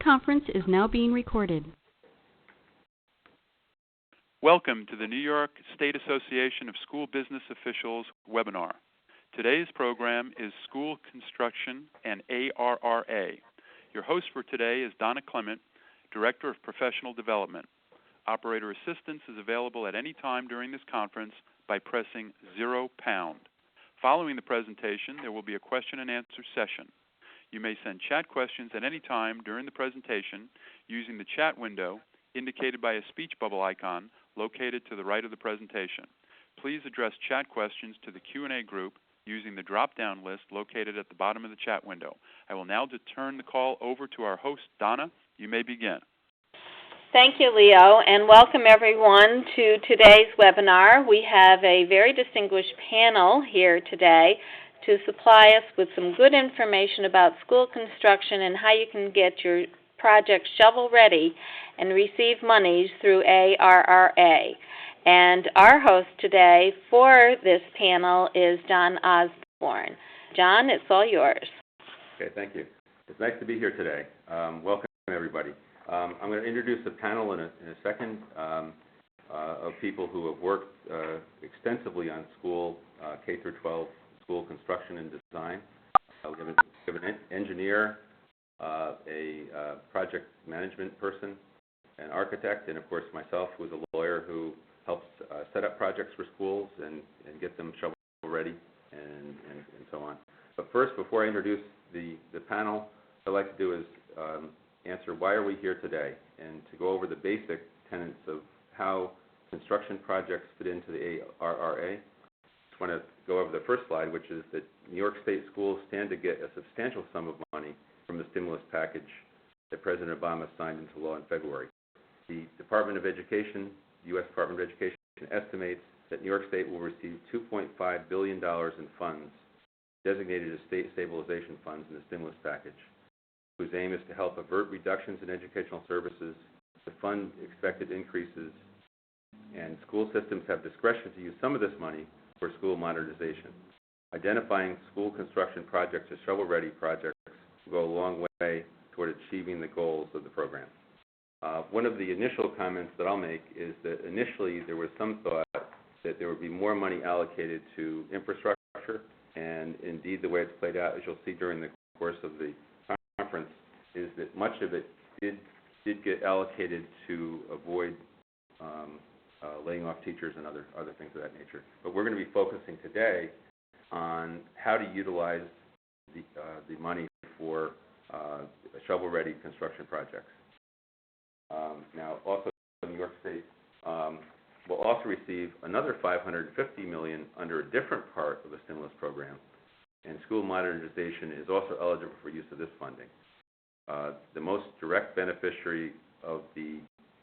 conference is now being recorded. Welcome to the New York State Association of School Business Officials webinar. Today's program is School Construction and ARRA. Your host for today is Donna Clement, Director of Professional Development. Operator assistance is available at any time during this conference by pressing £0. Following the presentation, there will be a question and answer session. You may send chat questions at any time during the presentation using the chat window indicated by a speech bubble icon located to the right of the presentation. Please address chat questions to the Q&A group using the drop-down list located at the bottom of the chat window. I will now turn the call over to our host, Donna. You may begin. Thank you, Leo, and welcome everyone to today's webinar. We have a very distinguished panel here today to supply us with some good information about school construction and how you can get your project shovel-ready and receive monies through ARRA. And our host today for this panel is John Osborne. John, it's all yours. Okay, thank you. It's nice to be here today. Welcome, everybody. I'm going to introduce a panel in a second of people who have worked extensively on school, K-12 school construction and design. We have an engineer, a project management person, an architect, and of course myself, who is a lawyer who helps set up projects for schools and get them shovel ready and so on. But first, before I introduce the panel, what I'd like to do is answer why are we here today, and to go over the basic tenets of how construction projects fit into the ARRA. I want to go over the first slide, which is that New York State schools stand to get a substantial sum of money from the stimulus package that President Obama signed into law in February. The Department of Education, the U.S. Department of Education, estimates that New York State will receive $2.5 billion in funds designated as state stabilization funds in the stimulus package, whose aim is to help avert reductions in educational services, to fund expected increases, and school systems have discretion to use some of this money for school modernization. Identifying school construction projects as shovel-ready projects will go a long way toward achieving the goals of the program. One of the initial comments that I'll make is that initially there was some thought that there would be more money allocated to infrastructure, and indeed the way it's played out, as you'll see during the course of the conference, is that much of it did get allocated to avoid laying off teachers and other things of that nature. But we're going to be focusing today on how to utilize the money for shovel-ready construction projects. Now, also New York State will also receive another $550 million under a different part of the stimulus program, and school modernization is also eligible for use of this funding. The most direct beneficiary of the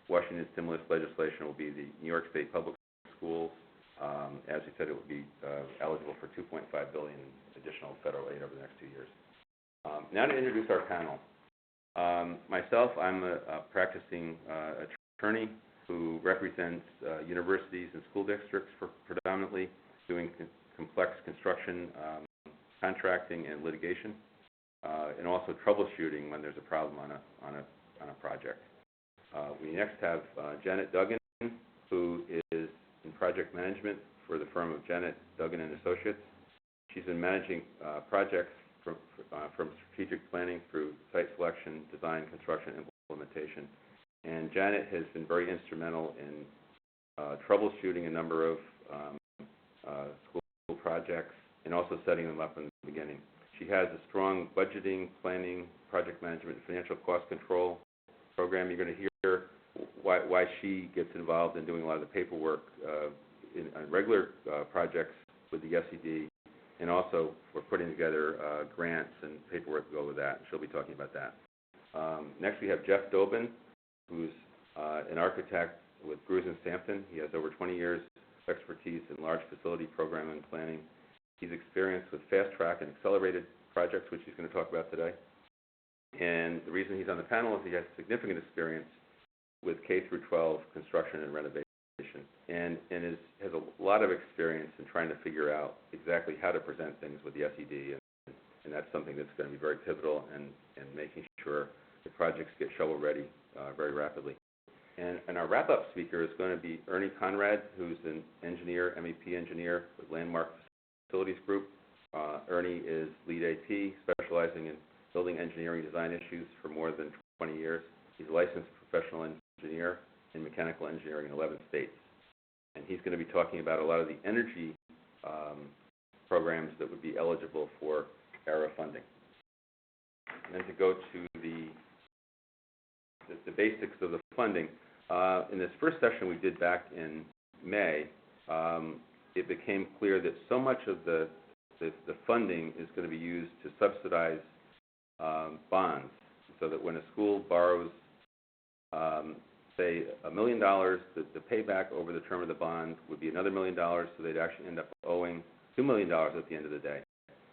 Washington stimulus legislation will be the New York State public schools. As we said, it will be eligible for $2.5 billion additional federal aid over the next 2 years. Now to introduce our panel. Myself, I'm a practicing attorney who represents universities and school districts predominantly, doing complex construction, contracting, and litigation, and also troubleshooting when there's a problem on a project. We next have Janet Duggan, who is in project management for the firm of Janet Duggan and Associates. She's been managing projects from strategic planning through site selection, design, construction, and implementation. And Janet has been very instrumental in troubleshooting a number of school projects and also setting them up in the beginning. She has a strong budgeting, planning, project management, and financial cost control program. You're going to hear why she gets involved in doing a lot of the paperwork on regular projects with the SED, and also we're putting together grants and paperwork to go with that. She'll be talking about that. Next we have Jeff Dobin, who's an architect with Gruz & Sampton. He has over 20 years of expertise in large facility programming and planning. He's experienced with fast-track and accelerated projects, which he's going to talk about today. And the reason he's on the panel is he has significant experience with K-12 construction and renovation, and has a lot of experience in trying to figure out exactly how to present things with the SED, and that's something that's going to be very pivotal in making sure the projects get shovel-ready very rapidly. And our wrap-up speaker is going to be Ernie Conrad, who's an engineer, MEP engineer with Landmark Facilities Group. Ernie is lead AP, specializing in building engineering design issues for more than 20 years. He's a licensed professional engineer in mechanical engineering in 11 states. And he's going to be talking about a lot of the energy programs that would be eligible for ARRA funding. And then to go to the basics of the funding, in this first session we did back in May, it became clear that so much of the funding is going to be used to subsidize bonds, so that when a school borrows, say, $1 million, the payback over the term of the bond would be another $1 million, so they'd actually end up owing $2 million at the end of the day.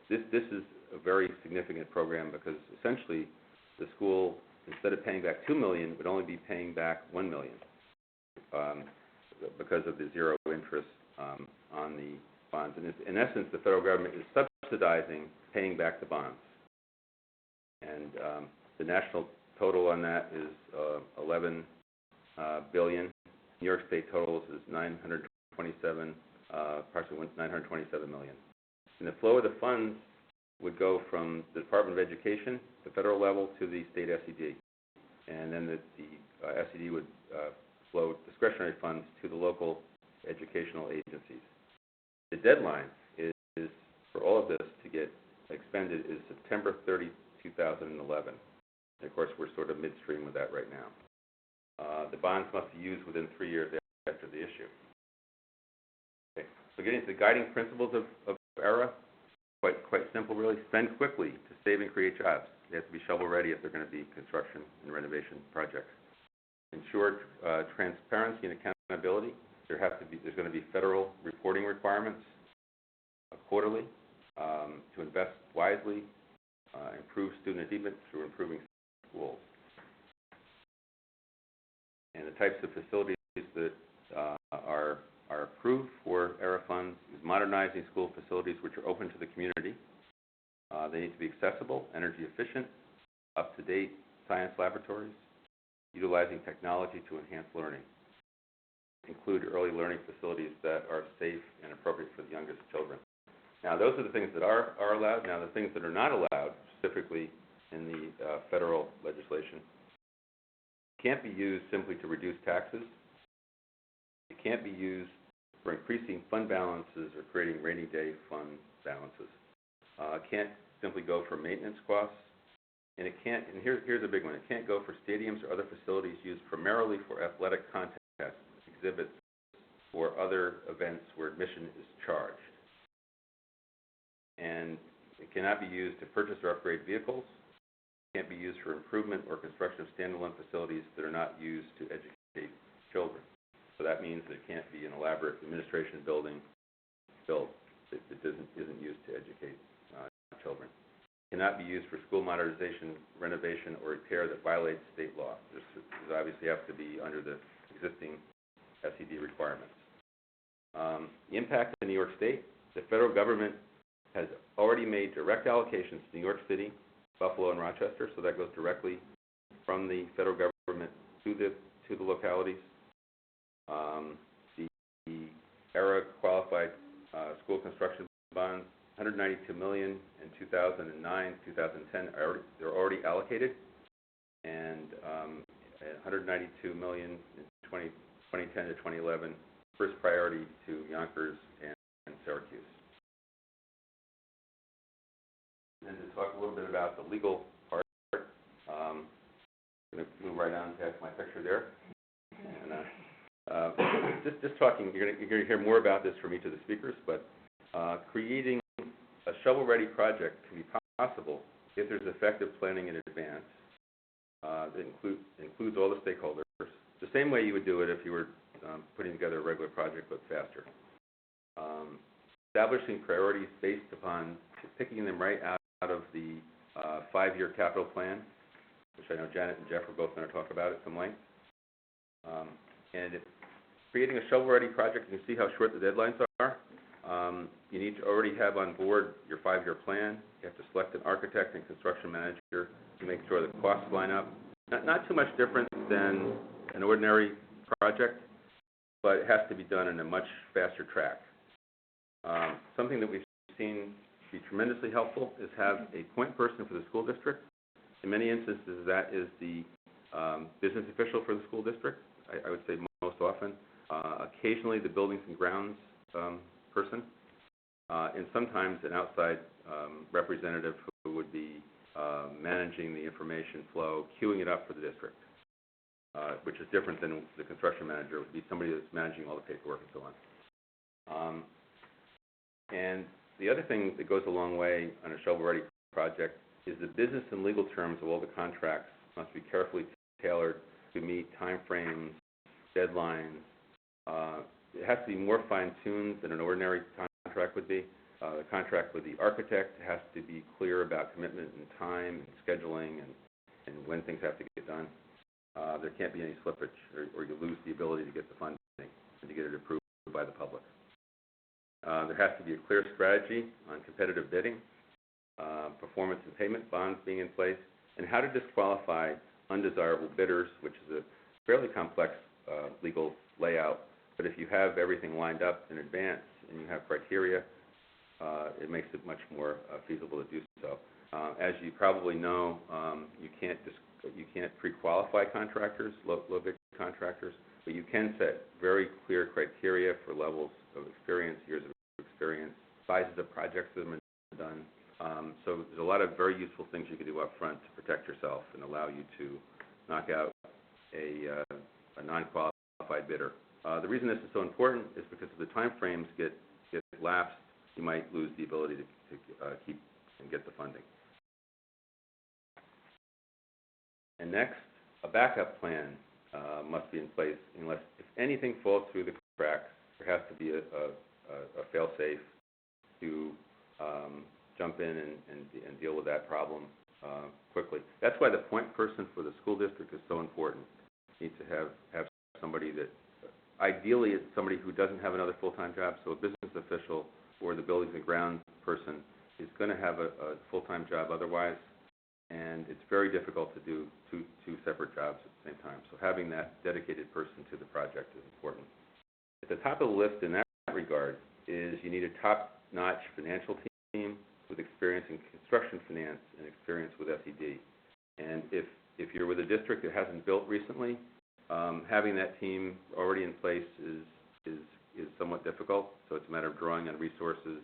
This is a very significant program because essentially the school, instead of paying back $2 million, would only be paying back $1 million because of the zero interest on the bonds. And in essence, the federal government is subsidizing paying back the bonds. And the national total on that is $11 billion. New York State totals is approximately $927 million. And the flow of the funds would go from the Department of Education, the federal level, to the state SED. And then the SED would flow discretionary funds to the local educational agencies. The deadline is for all of this to get expended is September 30, 2011. And of course, we're sort of midstream with that right now. The bonds must be used within 3 years after the issue. Okay. So getting to the guiding principles of ARRA, quite simple really. Spend quickly to save and create jobs. They have to be shovel-ready if they're going to be construction and renovation projects. Ensure transparency and accountability. There's going to be federal reporting requirements quarterly to invest wisely, improve student achievement through improving schools. And the types of facilities that are approved for ARRA funds is modernizing school facilities which are open to the community. They need to be accessible, energy efficient, up-to-date science laboratories, utilizing technology to enhance learning. Include early learning facilities that are safe and appropriate for the youngest children. Now, those are the things that are allowed. Now, the things that are not allowed, specifically in the federal legislation, can't be used simply to reduce taxes. It can't be used for increasing fund balances or creating rainy day fund balances. It can't simply go for maintenance costs. And it can't, and here's a big one, it can't go for stadiums or other facilities used primarily for athletic contests, exhibits, or other events where admission is charged. And it cannot be used to purchase or upgrade vehicles. It can't be used for improvement or construction of standalone facilities that are not used to educate children. So that means that it can't be an elaborate administration building built that isn't used to educate children. It cannot be used for school modernization, renovation, or repair that violates state law. This obviously has to be under the existing SED requirements. The impact in New York State, the federal government has already made direct allocations to New York City, Buffalo, and Rochester, so that goes directly from the federal government to the localities. The ARRA qualified school construction bonds, $192 million in 2009, 2010, they're already allocated, and $192 million in 2010 to 2011, first priority to Yonkers and Syracuse. And to talk a little bit about the legal part, I'm going to move right on past my picture there. And just talking, you're going to hear more about this from each of the speakers, but creating a shovel-ready project can be possible if there's effective planning in advance that includes all the stakeholders, the same way you would do it if you were putting together a regular project, but faster. Establishing priorities based upon picking them right out of the 5-year capital plan, which I know Janet and Jeff are both going to talk about at some length. And creating a shovel-ready project, you can see how short the deadlines are. You need to already have on board your 5-year plan. You have to select an architect and construction manager to make sure the costs line up. Not too much different than an ordinary project, but it has to be done in a much faster track. Something that we've seen be tremendously helpful is have a point person for the school district. In many instances, that is the business official for the school district, I would say most often. Occasionally, the buildings and grounds person, and sometimes an outside representative who would be managing the information flow, queuing it up for the district, which is different than the construction manager. It would be somebody that's managing all the paperwork and so on. And the other thing that goes a long way on a shovel-ready project is the business and legal terms of all the contracts must be carefully tailored to meet time frames, deadlines. It has to be more fine-tuned than an ordinary contract would be. The contract with the architect has to be clear about commitment and time and scheduling and when things have to get done. There can't be any slippage, or you lose the ability to get the funding and to get it approved by the public. There has to be a clear strategy on competitive bidding, performance and payment bonds being in place, and how to disqualify undesirable bidders, which is a fairly complex legal layout. But if you have everything lined up in advance and you have criteria, it makes it much more feasible to do so. As you probably know, you can't pre-qualify contractors, low-bid contractors, but you can set very clear criteria for levels of experience, years of experience, sizes of projects that have been done. So there's a lot of very useful things you can do up front to protect yourself and allow you to knock out a non-qualified bidder. The reason this is so important is because if the time frames get lapsed, you might lose the ability to keep and get the funding. And next, a backup plan must be in place unless, if anything falls through the cracks, there has to be a fail-safe to jump in and deal with that problem quickly. That's why the point person for the school district is so important. You need to have somebody that, ideally it's somebody who doesn't have another full-time job, so a business official or the buildings and grounds person is going to have a full-time job otherwise, and it's very difficult to do two separate jobs at the same time. So having that dedicated person to the project is important. At the top of the list in that regard is you need a top-notch financial team with experience in construction finance and experience with SED. And if you're with a district that hasn't built recently, having that team already in place is somewhat difficult. So it's a matter of drawing on resources,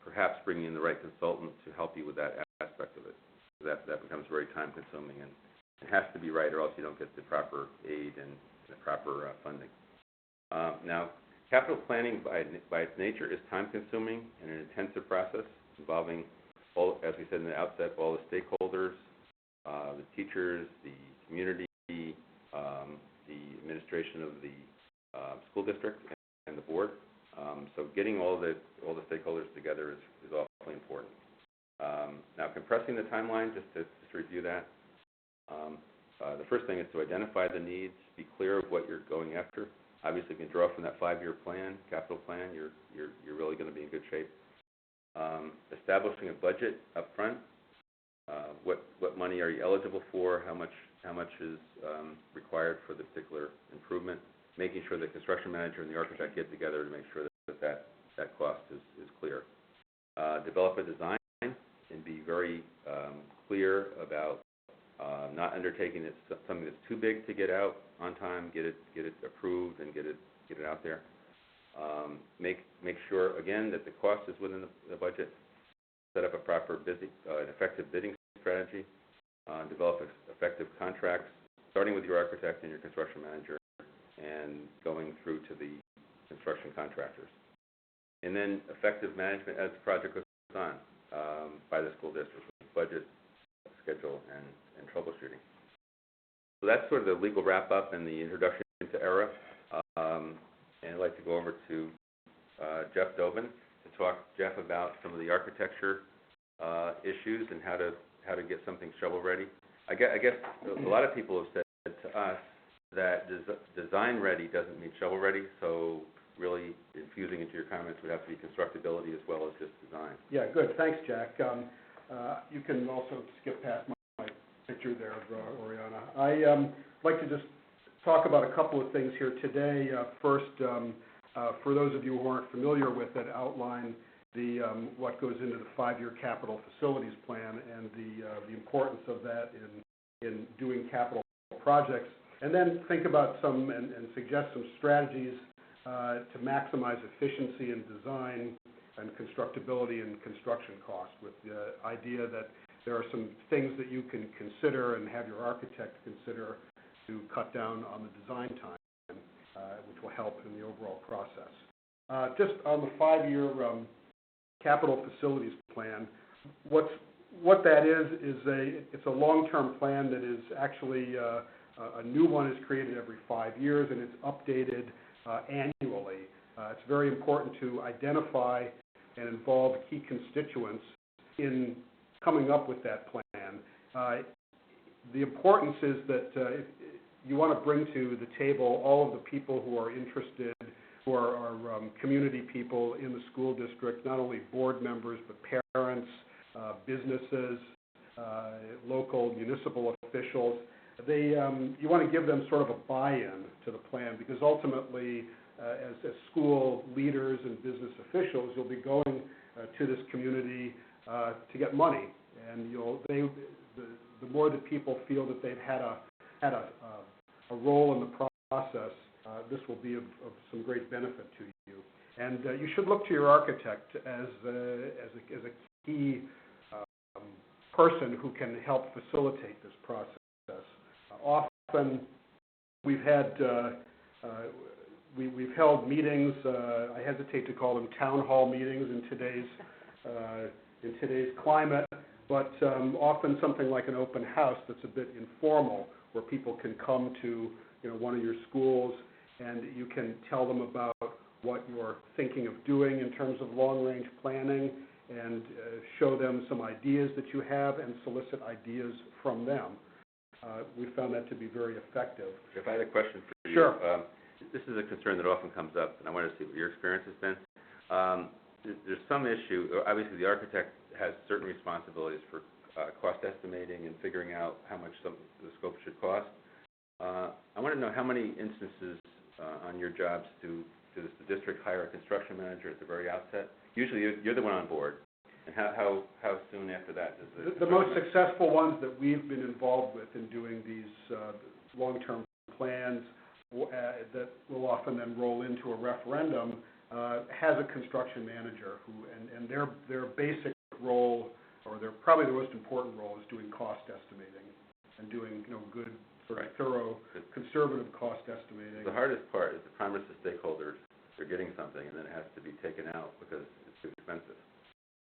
perhaps bringing in the right consultant to help you with that aspect of it. That becomes very time-consuming, and it has to be right, or else you don't get the proper aid and the proper funding. Now, capital planning by its nature is time-consuming and an intensive process involving, all, as we said in the outset, all the stakeholders, the teachers, the community, the administration of the school district, and the board. So getting all the stakeholders together is awfully important. Now, compressing the timeline, just to review that, the first thing is to identify the needs, be clear of what you're going after. Obviously, if you can draw from that 5-year plan, capital plan, you're really going to be in good shape. Establishing a budget up front. What money are you eligible for? How much is required for the particular improvement? Making sure the construction manager and the architect get together to make sure that cost is clear. Develop a design and be very clear about not undertaking something that's too big to get out on time. Get it approved and get it out there. Make sure again that the cost is within the budget. Set up a proper an effective bidding strategy. Develop effective contracts, starting with your architect and your construction manager, and going through to the construction contractors. And then effective management as the project goes on by the school district with budget, schedule, and troubleshooting. So that's sort of the legal wrap-up and the introduction to ARRA. And I'd like to go over to Jeff Dobin to talk, Jeff, about some of the architecture issues and how to get something shovel-ready. I guess a lot of people have said to us that design ready doesn't mean shovel ready, so really infusing into your comments would have to be constructability as well as just design. Yeah, good. Thanks, Jack. You can also skip past you there, Oriana. I'd like to just talk about a couple of things here today. First, for those of you who aren't familiar with it, outline what goes into the 5-year capital facilities plan and the importance of that in doing capital projects, and then think about some and suggest some strategies to maximize efficiency in design and constructability and construction cost, with the idea that there are some things that you can consider and have your architect consider to cut down on the design time, which will help in the overall process. Just on the 5-year capital facilities plan, what that is it's a long-term plan that is actually a new one is created every 5 years, and it's updated annually. It's very important to identify and involve key constituents in coming up with that plan. The importance is that you want to bring to the table all of the people who are interested, who are community people in the school district, not only board members, but parents, businesses, local municipal officials. You want to give them sort of a buy-in to the plan, because ultimately, as school leaders and business officials, you'll be going to this community to get money, and the more that people feel that they've had a role in the process, this will be of some great benefit to you. And you should look to your architect as a key person who can help facilitate this process. Often we've held meetings. I hesitate to call them town hall meetings in today's climate, but often something like an open house that's a bit informal, where people can come to one of your schools, and you can tell them about what you're thinking of doing in terms of long-range planning, and show them some ideas that you have and solicit ideas from them. We found that to be very effective. If I had a question for you. Sure. This is a concern that often comes up, and I wanted to see what your experience has been. There's some issue. Obviously, the architect has certain responsibilities for cost estimating and figuring out how much the scope should cost. I want to know how many instances on your jobs does the district hire a construction manager at the very outset? Usually you're the one on board. And how soon after that does the most successful ones that we've been involved with in doing these long-term plans that will often then roll into a referendum has a construction manager and their basic role, or probably the most important role, is doing cost estimating and doing good, thorough, conservative cost estimating. The hardest part is to promise the stakeholders they're getting something, and then it has to be taken out because it's too expensive.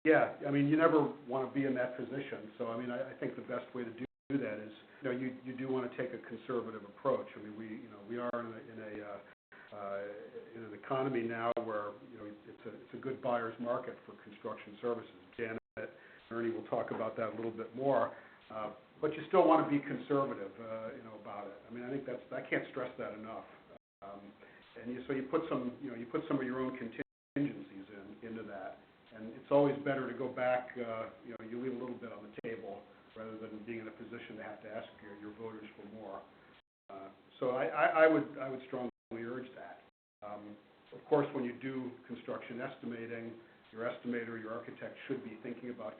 Yeah, I mean, you never want to be in that position. So, I mean, I think the best way to do that is, you do want to take a conservative approach. I mean, we are in an economy now where it's a good buyer's market for construction services. Janet and Ernie will talk about that a little bit more. But you still want to be conservative, about it. I mean, I think I can't stress that enough. So you put some of your own contingencies into that. And it's always better to go back, you leave a little bit on the table rather than being in a position to have to ask your voters for more. So I would strongly urge that. Of course, when you do construction estimating, your estimator, your architect should be thinking about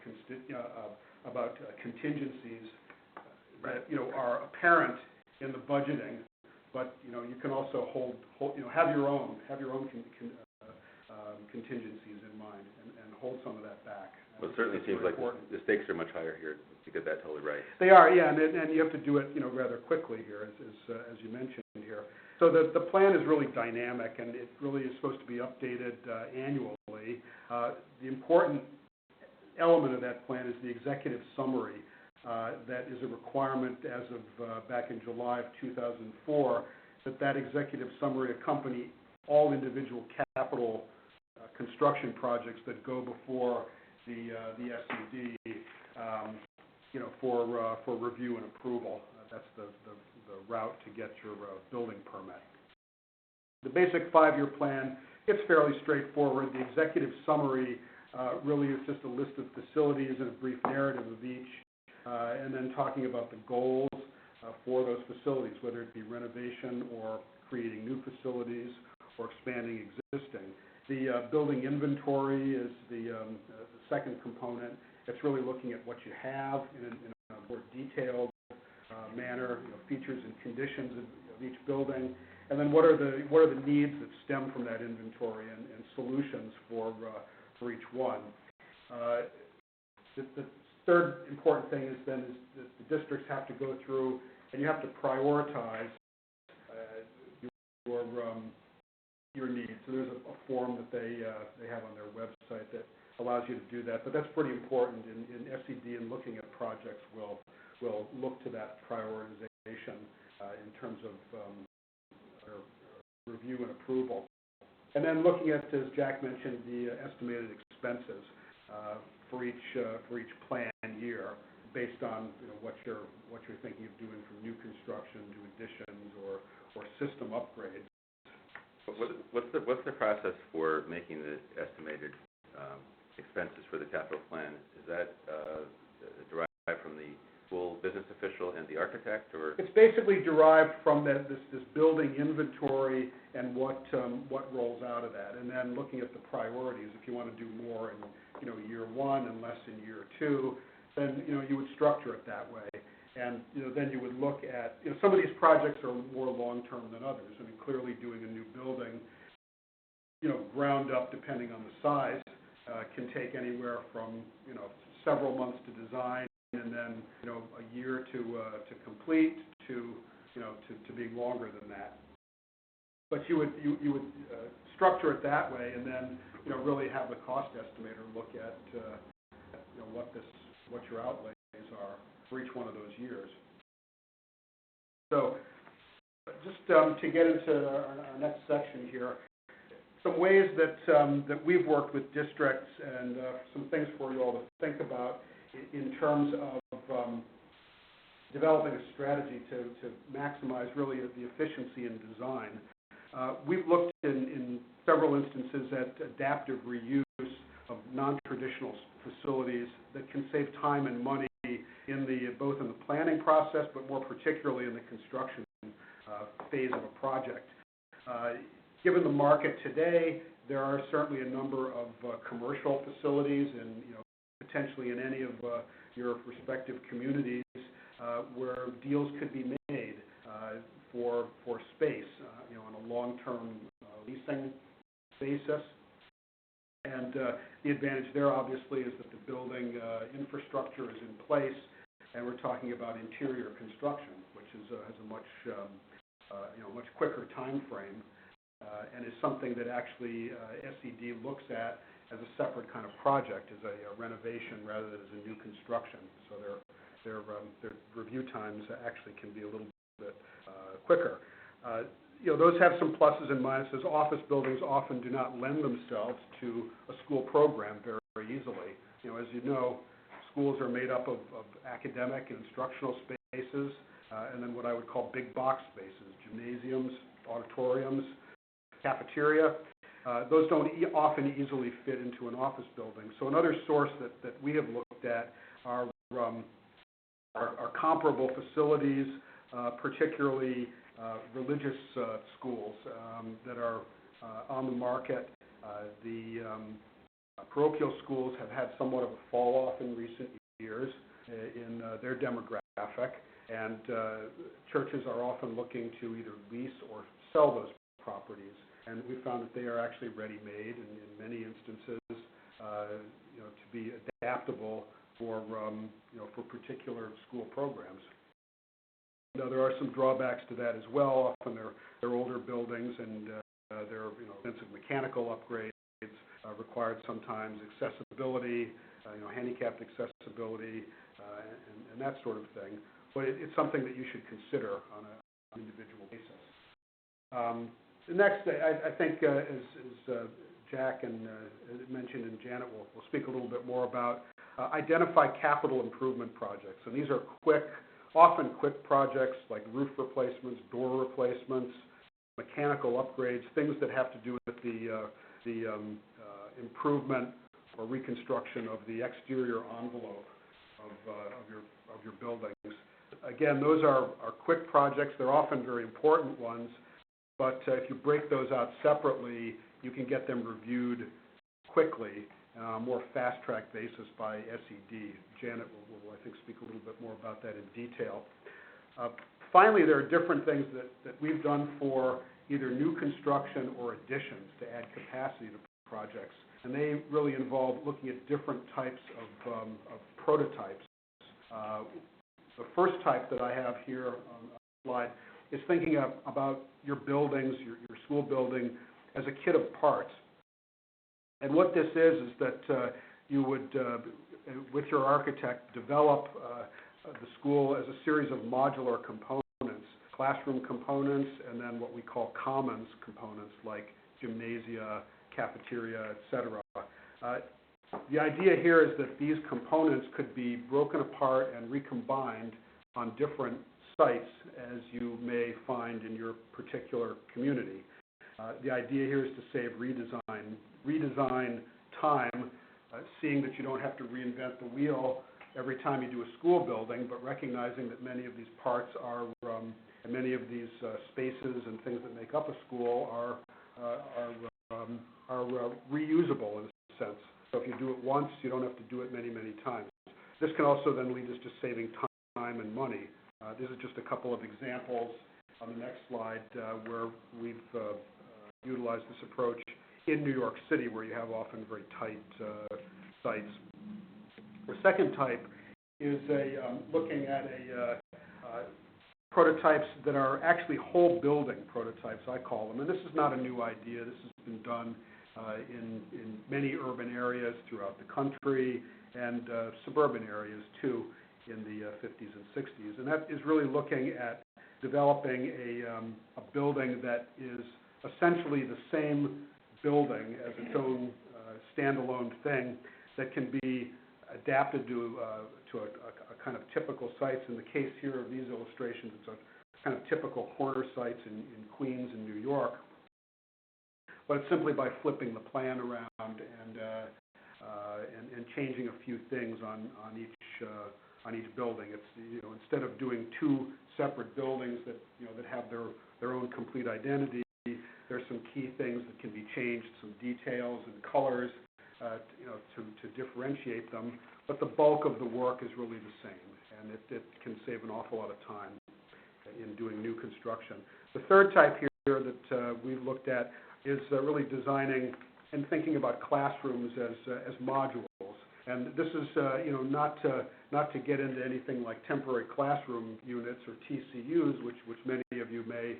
contingencies that are apparent in the budgeting, but you can also have your own contingencies in mind and hold some of that back. Well, it certainly seems like the stakes are much higher here to get that totally right. They are, yeah, and you have to do it, rather quickly here, as you mentioned here. So the plan is really dynamic, and it really is supposed to be updated annually. The important element of that plan is the executive summary. That is a requirement as of back in July of 2004, that executive summary accompany all individual capital construction projects that go before the SED, for review and approval. That's the route to get your building permit. The basic 5-year plan, it's fairly straightforward. The executive summary really is just a list of facilities and a brief narrative of each. and then talking about the goals for those facilities, whether it be renovation or creating new facilities or expanding existing. The building inventory is the second component. It's really looking at what you have in a more detailed manner, features and conditions of each building, and then what are the needs that stem from that inventory and solutions for each one. The third important thing is that the districts have to go through and you have to prioritize your needs. So there's a form that they have on their website that allows you to do that. But that's pretty important in SED, and looking at projects will look to that prioritization in terms of review and approval. And then looking at, as Jack mentioned, the estimated expenses for each plan year, based on what you're thinking of doing from new construction to additions or system upgrades. What's the process for making the estimated expenses for the capital plan? Is that derived from the school business official and the architect, or? It's basically derived from this building inventory and what rolls out of that, and then looking at the priorities. If you want to do more in year one and less in year two, then you would structure it that way. And then you would look at some of these projects are more long-term than others. I mean, clearly doing a new building, ground up, depending on the size, can take anywhere from several months to design, and then a year to complete, to being longer than that. But you would structure it that way, and then really have the cost estimator look at what your outlays are for each one of those years. So just to get into our next section here, some ways that we've worked with districts, and some things for you all to think about in terms of developing a strategy to maximize really the efficiency in design. We've looked in several instances at adaptive reuse of non-traditional facilities that can save time and money both in the planning process, but more particularly in the construction phase of a project. Given the market today, there are certainly a number of commercial facilities, and potentially in any of your respective communities where deals could be made for space, on a long-term leasing basis. And the advantage there, obviously, is that the building infrastructure is in place, and we're talking about interior construction, which has a much much quicker time frame, and is something that actually SED looks at as a separate kind of project, as a renovation rather than as a new construction. So their review times actually can be a little bit quicker. Those have some pluses and minuses. Office buildings often do not lend themselves to a school program very easily. As you know, schools are made up of academic and instructional spaces, and then what I would call big box spaces, gymnasiums, auditoriums, cafeteria. Those don't often easily fit into an office building. So another source that we have looked at are comparable facilities, particularly religious schools that are on the market. The parochial schools have had somewhat of a fall off in recent years in their demographic, and churches are often looking to either lease or sell those properties. And we found that they are actually ready-made, and in many instances, to be adaptable for particular school programs. There are some drawbacks to that as well. Often they're older buildings, and they're expensive mechanical upgrades required sometimes, accessibility, handicapped accessibility, and that sort of thing. But it's something that you should consider on an individual basis. The next, I think, as Jack and mentioned, and Janet will speak a little bit more about, identify capital improvement projects. And these are often quick projects like roof replacements, door replacements, mechanical upgrades, things that have to do with the improvement or reconstruction of the exterior envelope of your buildings. Again, those are quick projects. They're often very important ones, but if you break those out separately, you can get them reviewed quickly on a more fast-track basis by SED. Janet will, I think, speak a little bit more about that in detail. Finally, there are different things that we've done for either new construction or additions to add capacity to projects, and they really involve looking at different types of prototypes. The first type that I have here on the slide is thinking about your buildings, your school building, as a kit of parts. And what this is that you would, with your architect, develop the school as a series of modular components, classroom components, and then what we call commons components like gymnasia, cafeteria, etc. The idea here is that these components could be broken apart and recombined on different sites, as you may find in your particular community. The idea here is to save redesign time, seeing that you don't have to reinvent the wheel every time you do a school building, but recognizing that many of these parts are, and many of these spaces and things that make up a school are reusable in a sense. So if you do it once, you don't have to do it many, many times. This can also then lead us to saving time and money. This is just a couple of examples on the next slide where we've utilized this approach in New York City, where you have often very tight sites. The second type is looking at prototypes that are actually whole building prototypes, I call them. And this is not a new idea. This has been done in many urban areas throughout the country and suburban areas too in the 50s and 60s. And that is really looking at developing a building that is essentially the same building as its own standalone thing that can be adapted to a kind of typical sites. In the case here of these illustrations, it's a kind of typical corner sites in Queens and New York. But it's simply by flipping the plan around and changing a few things on each building. It's instead of doing two separate buildings that that have their own complete identity, there's some key things that can be changed, some details and colors, to differentiate them. But the bulk of the work is really the same, and it can save an awful lot of time in doing new construction. The third type here that we've looked at is really designing and thinking about classrooms as modules. And this is not to get into anything like temporary classroom units or TCUs, which many of you may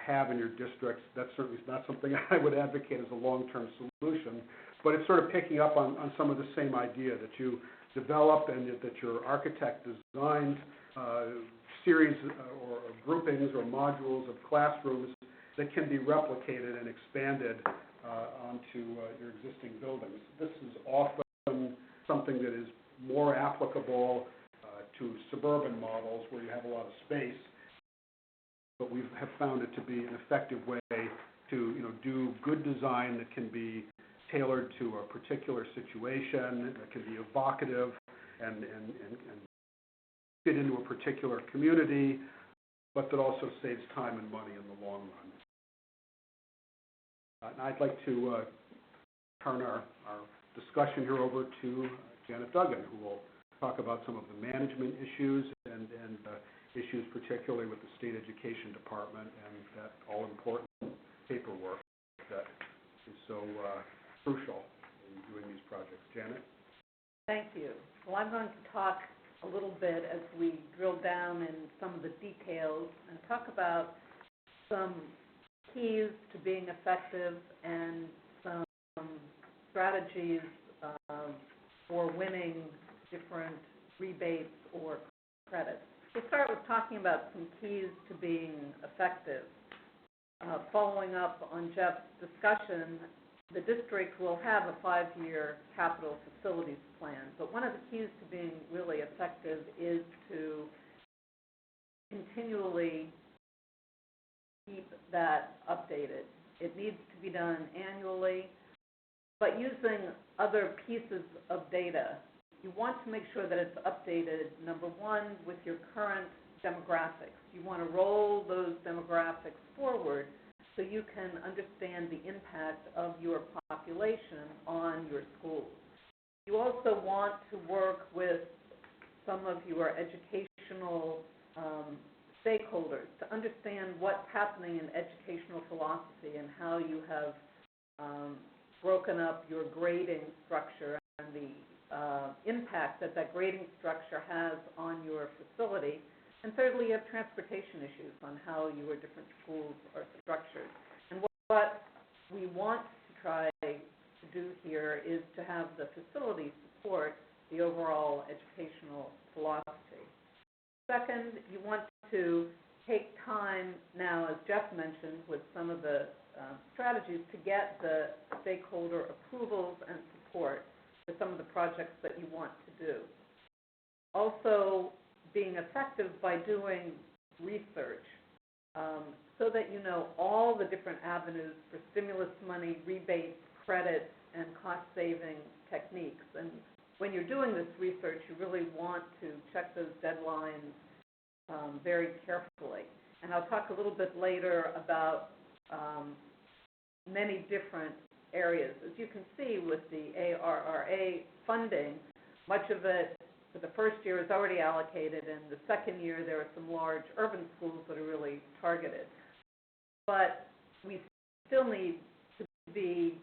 have in your districts. That's certainly not something I would advocate as a long-term solution. But it's sort of picking up on some of the same idea that you develop and that your architect designs series or groupings or modules of classrooms that can be replicated and expanded onto your existing buildings. This is often something that is more applicable to suburban models where you have a lot of space, but we have found it to be an effective way to do good design that can be tailored to a particular situation, that can be evocative and fit into a particular community, but that also saves time and money in the long run. And I'd like to turn our discussion here over to Janet Duggan, who will talk about some of the management issues and issues particularly with the State Education Department and that all-important paperwork that is so crucial in doing these projects. Janet? Thank you. Well, I'm going to talk a little bit as we drill down in some of the details and talk about some keys to being effective and some strategies for winning different rebates or credits. We'll start with talking about some keys to being effective. Following up on Jeff's discussion, the district will have a 5-year capital facilities plan, but one of the keys to being really effective is to continually keep that updated. It needs to be done annually, but using other pieces of data you want to make sure that it's updated, number one, with your current demographics. You want to roll those demographics forward so you can understand the impact of your population on your schools. You also want to work with some of your educational stakeholders to understand what's happening in educational philosophy and how you have broken up your grading structure and the impact that that grading structure has on your facility. And thirdly, you have transportation issues on how your different schools are structured. And what we want to try to do here is to have the facility support the overall educational philosophy. Second, you want to take time now, as Jeff mentioned, with some of the strategies to get the stakeholder approvals and support for some of the projects that you want to do. Also, being effective by doing research so that you know all the different avenues for stimulus money, rebates, credits, and cost-saving techniques. And when you're doing this research, you really want to check those deadlines very carefully. And I'll talk a little bit later about many different areas. As you can see with the ARRA funding, much of it for the first year is already allocated, and the second year there are some large urban schools that are really targeted. But we still need to be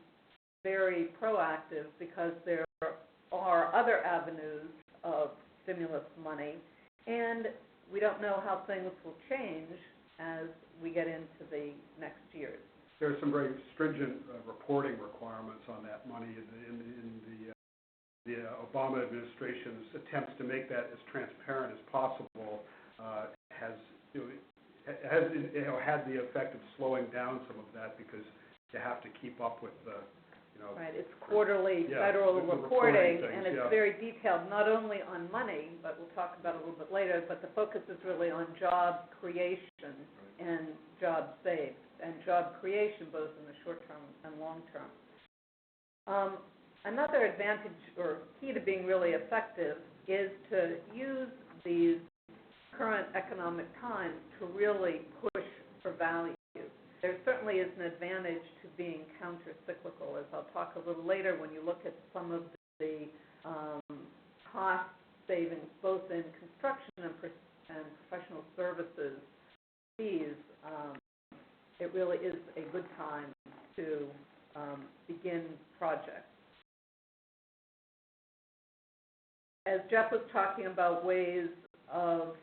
very proactive because there are other avenues of stimulus money, and we don't know how things will change as we get into the next years. There are some very stringent reporting requirements on that money in the Obama administration's attempts to make that as transparent as possible has had the effect of slowing down some of that because you have to keep up with the Right, it's quarterly federal reporting, and it's very detailed, not only on money, but we'll talk about it a little bit later, but the focus is really on job creation and job saved, and job creation both in the short term and long term. Another advantage or key to being really effective is to use these current economic times to really push for value. There certainly is an advantage to being counter-cyclical, as I'll talk a little later when you look at some of the cost savings, both in construction and professional services fees. It really is a good time to begin projects. As Jeff was talking about ways of,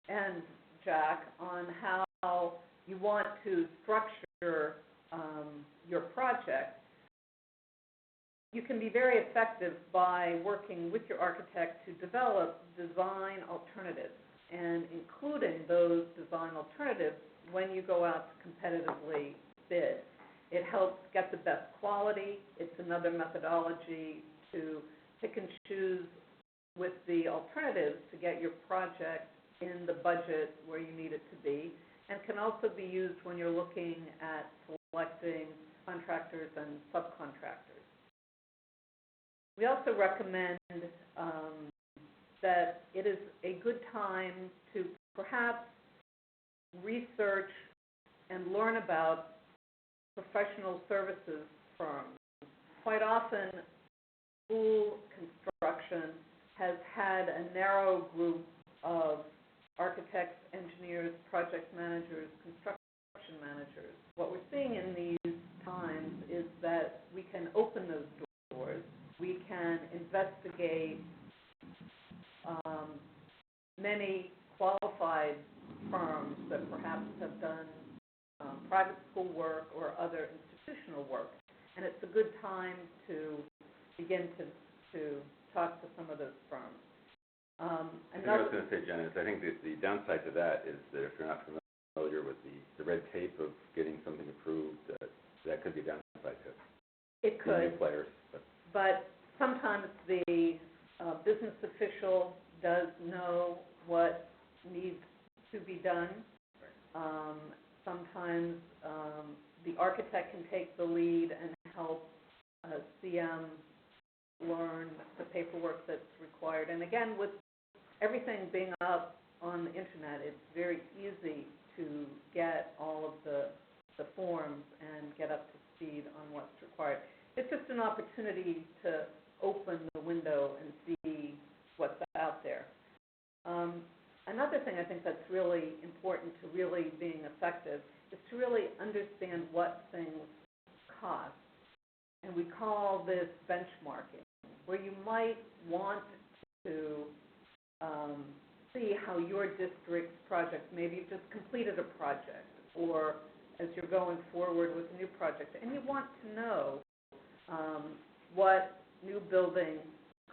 and Jack, on how you want to structure your project, you can be very effective by working with your architect to develop design alternatives and including those design alternatives when you go out to competitively bid. It helps get the best quality. It's another methodology to pick and choose with the alternatives to get your project in the budget where you need it to be, and can also be used when you're looking at selecting contractors and subcontractors. We also recommend that it is a good time to perhaps research and learn about professional services firms. Quite often, school construction has had a narrow group of architects, engineers, project managers, construction managers. What we're seeing in these times is that we can open those doors. We can investigate many qualified firms that perhaps have done private school work or other institutional work. And it's a good time to begin to talk to some of those firms. I was going to say, Jen, is I think the downside to that is that if you're not familiar with the red tape of getting something approved, that could be a downside to it. Could. New players. But sometimes the business official does know what needs to be done. Sometimes the architect can take the lead and help CM learn the paperwork that's required. And again, with everything being up on the internet, it's very easy to get all of the forms and get up to speed on what's required. It's just an opportunity to open the window and see what's out there. Another thing I think that's really important to really being effective is to really understand what things cost. And we call this benchmarking, where you might want to see how your district's project, maybe you've just completed a project, or as you're going forward with a new project, and you want to know what new building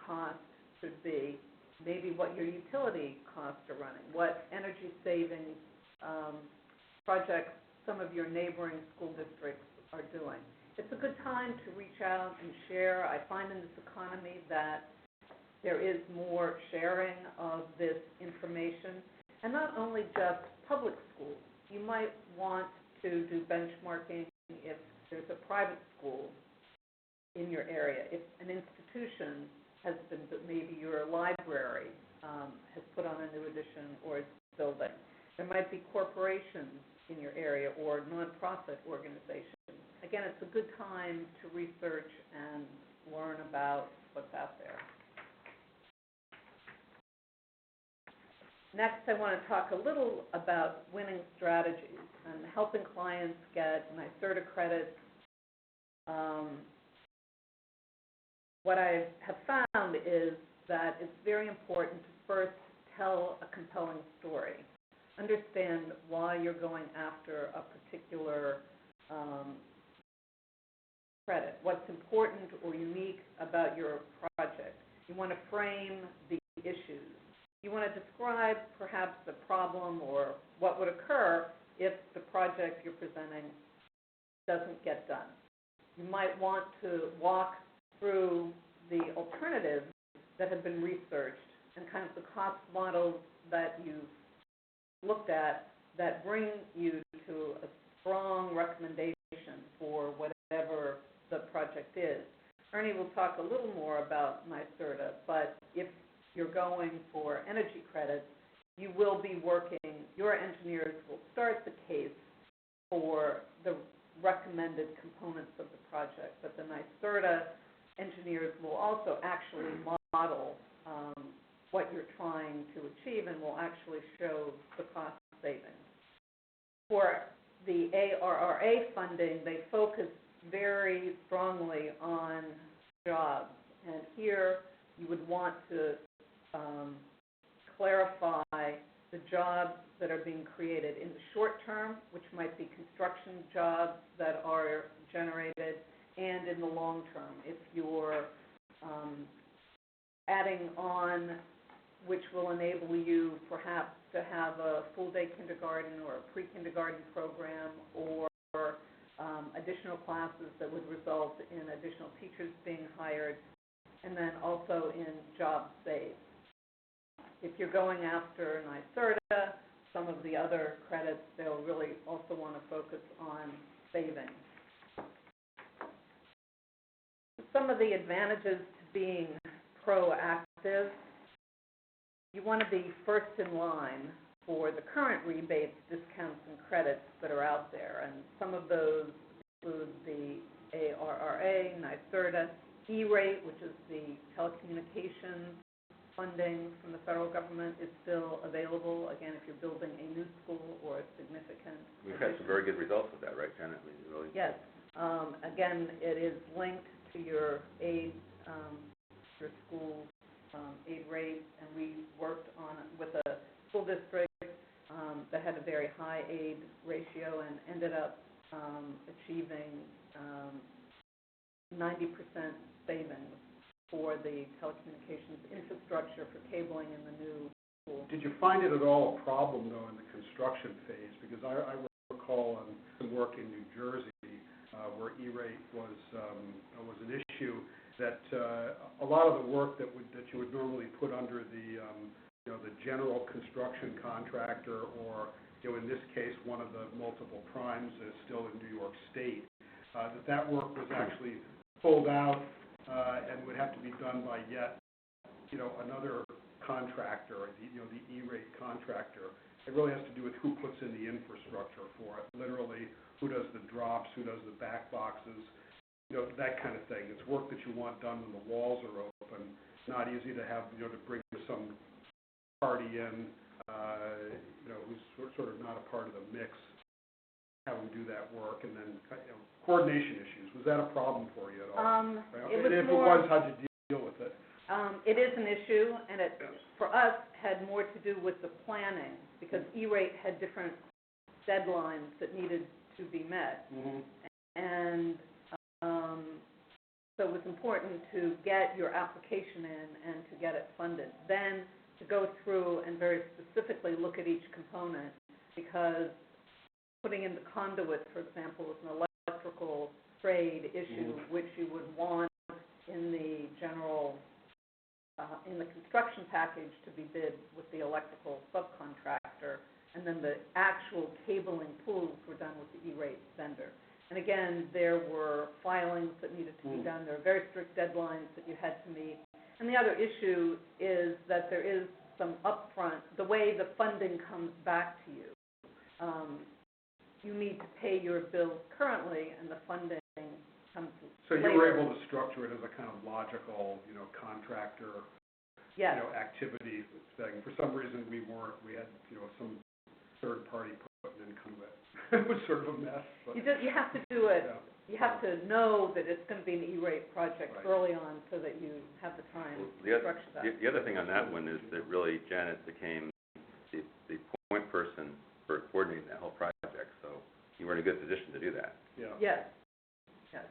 costs should be, maybe what your utility costs are running, what energy savings projects some of your neighboring school districts are doing. It's a good time to reach out and share. I find in this economy that there is more sharing of this information, and not only just public schools. You might want to do benchmarking if there's a private school in your area, if an institution has been, maybe your library has put on a new edition or is building. There might be corporations in your area or nonprofit organizations. Again, it's a good time to research and learn about what's out there. Next, I want to talk a little about winning strategies and helping clients get NYSERDA credits. What I have found is that it's very important to first tell a compelling story. Understand why you're going after a particular credit, what's important or unique about your project. You want to frame the issues. You want to describe perhaps the problem or what would occur if the project you're presenting doesn't get done. You might want to walk through the alternatives that have been researched and kind of the cost models that you've looked at that bring you to a strong recommendation for whatever the project is. Ernie will talk a little more about NYSERDA, but if you're going for energy credits, you will be working, your engineers will start the case for the recommended components of the project, but the NYSERDA engineers will also actually model what you're trying to achieve and will actually show the cost savings. For the ARRA funding, they focus very strongly on jobs, and here you would want to clarify the jobs that are being created in the short term, which might be construction jobs that are generated, and in the long term, if you're adding on, which will enable you perhaps to have a full-day kindergarten or a pre-kindergarten program or additional classes that would result in additional teachers being hired, and then also in job saves. If you're going after NYSERDA, some of the other credits, they'll really also want to focus on savings. Some of the advantages to being proactive: you want to be first in line for the current rebates, discounts, and credits that are out there. And some of those include the ARRA, NYSERDA, E-rate, which is the telecommunications funding from the federal government, is still available, again, if you're building a new school or a significant We've had some very good results with that, right, Janet? Really... Yes. Again, it is linked to your aid, your school aid rate, and we worked on with a school district that had a very high aid ratio and ended up achieving 90% savings for the telecommunications infrastructure for cabling in the new school. Did you find it at all a problem, though, in the construction phase? Because I recall some work in New Jersey where E-rate was an issue, that a lot of the work that you would normally put under the the general construction contractor, or in this case one of the multiple primes is still in New York State, that work was actually pulled out and would have to be done by yet, another contractor, the E-rate contractor. It really has to do with who puts in the infrastructure for it. Literally, who does the drops, who does the back boxes, that kind of thing. It's work that you want done when the walls are open. Not easy to have, to bring some party in, who's sort of not a part of the mix, have them do that work, and then coordination issues. Was that a problem for you at all? It was if more, it was, how'd you deal with it? it is an issue, and it, for us, had more to do with the planning, because E-rate had different deadlines that needed to be met. Mm-hmm. And so it was important to get your application in and to get it funded. Then to go through and very specifically look at each component, because putting in the conduit, for example, is an electrical trade issue, which you would want in the general, in the construction package to be bid with the electrical subcontractor, and then the actual cabling pulls were done with the E-rate vendor. And again, there were filings that needed to be done. There were very strict deadlines that you had to meet. And the other issue is that there is some upfront, the way the funding comes back to you. You need to pay your bills currently, and the funding comes So later. you were able to structure it as a kind of logical, contractor, Yes. Activity thing. For some reason, we weren't. We had, some third party putting in conduit. It was sort of a mess. But, You have to do it. Yeah. You have to know that it's going to be an E-rate project Right. early on, so that you have the time Well, to structure that. the other thing on that one is that really Janet became the point person for coordinating that whole project, so you were in a good position to do that. Yeah. Yes. Yes.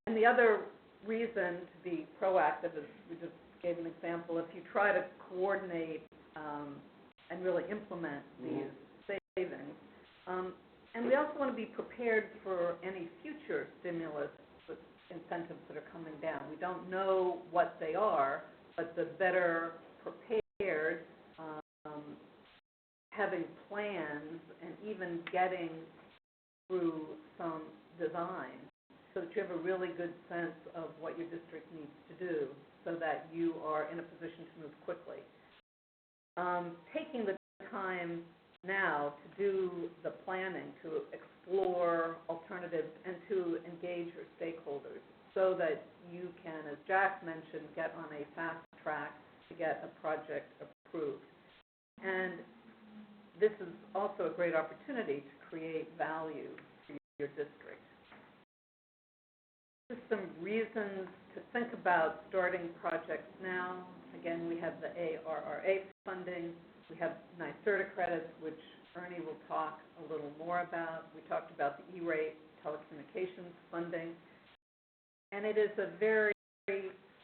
And the other reason to be proactive is, we just gave an example, if you try to coordinate and really implement these savings. And we also want to be prepared for any future stimulus incentives that are coming down. We don't know what they are, but the better prepared, having plans, and even getting through some design, so that you have a really good sense of what your district needs to do, so that you are in a position to move quickly. Taking the time now to do the planning, to explore alternatives, and to engage your stakeholders, so that you can, as Jack mentioned, get on a fast track to get a project approved. And this is also a great opportunity to create value for your district. Just some reasons to think about starting projects now. Again, we have the ARRA funding. We have NYSERDA credits, which Ernie will talk a little more about. We talked about the E-rate telecommunications funding. And it is a very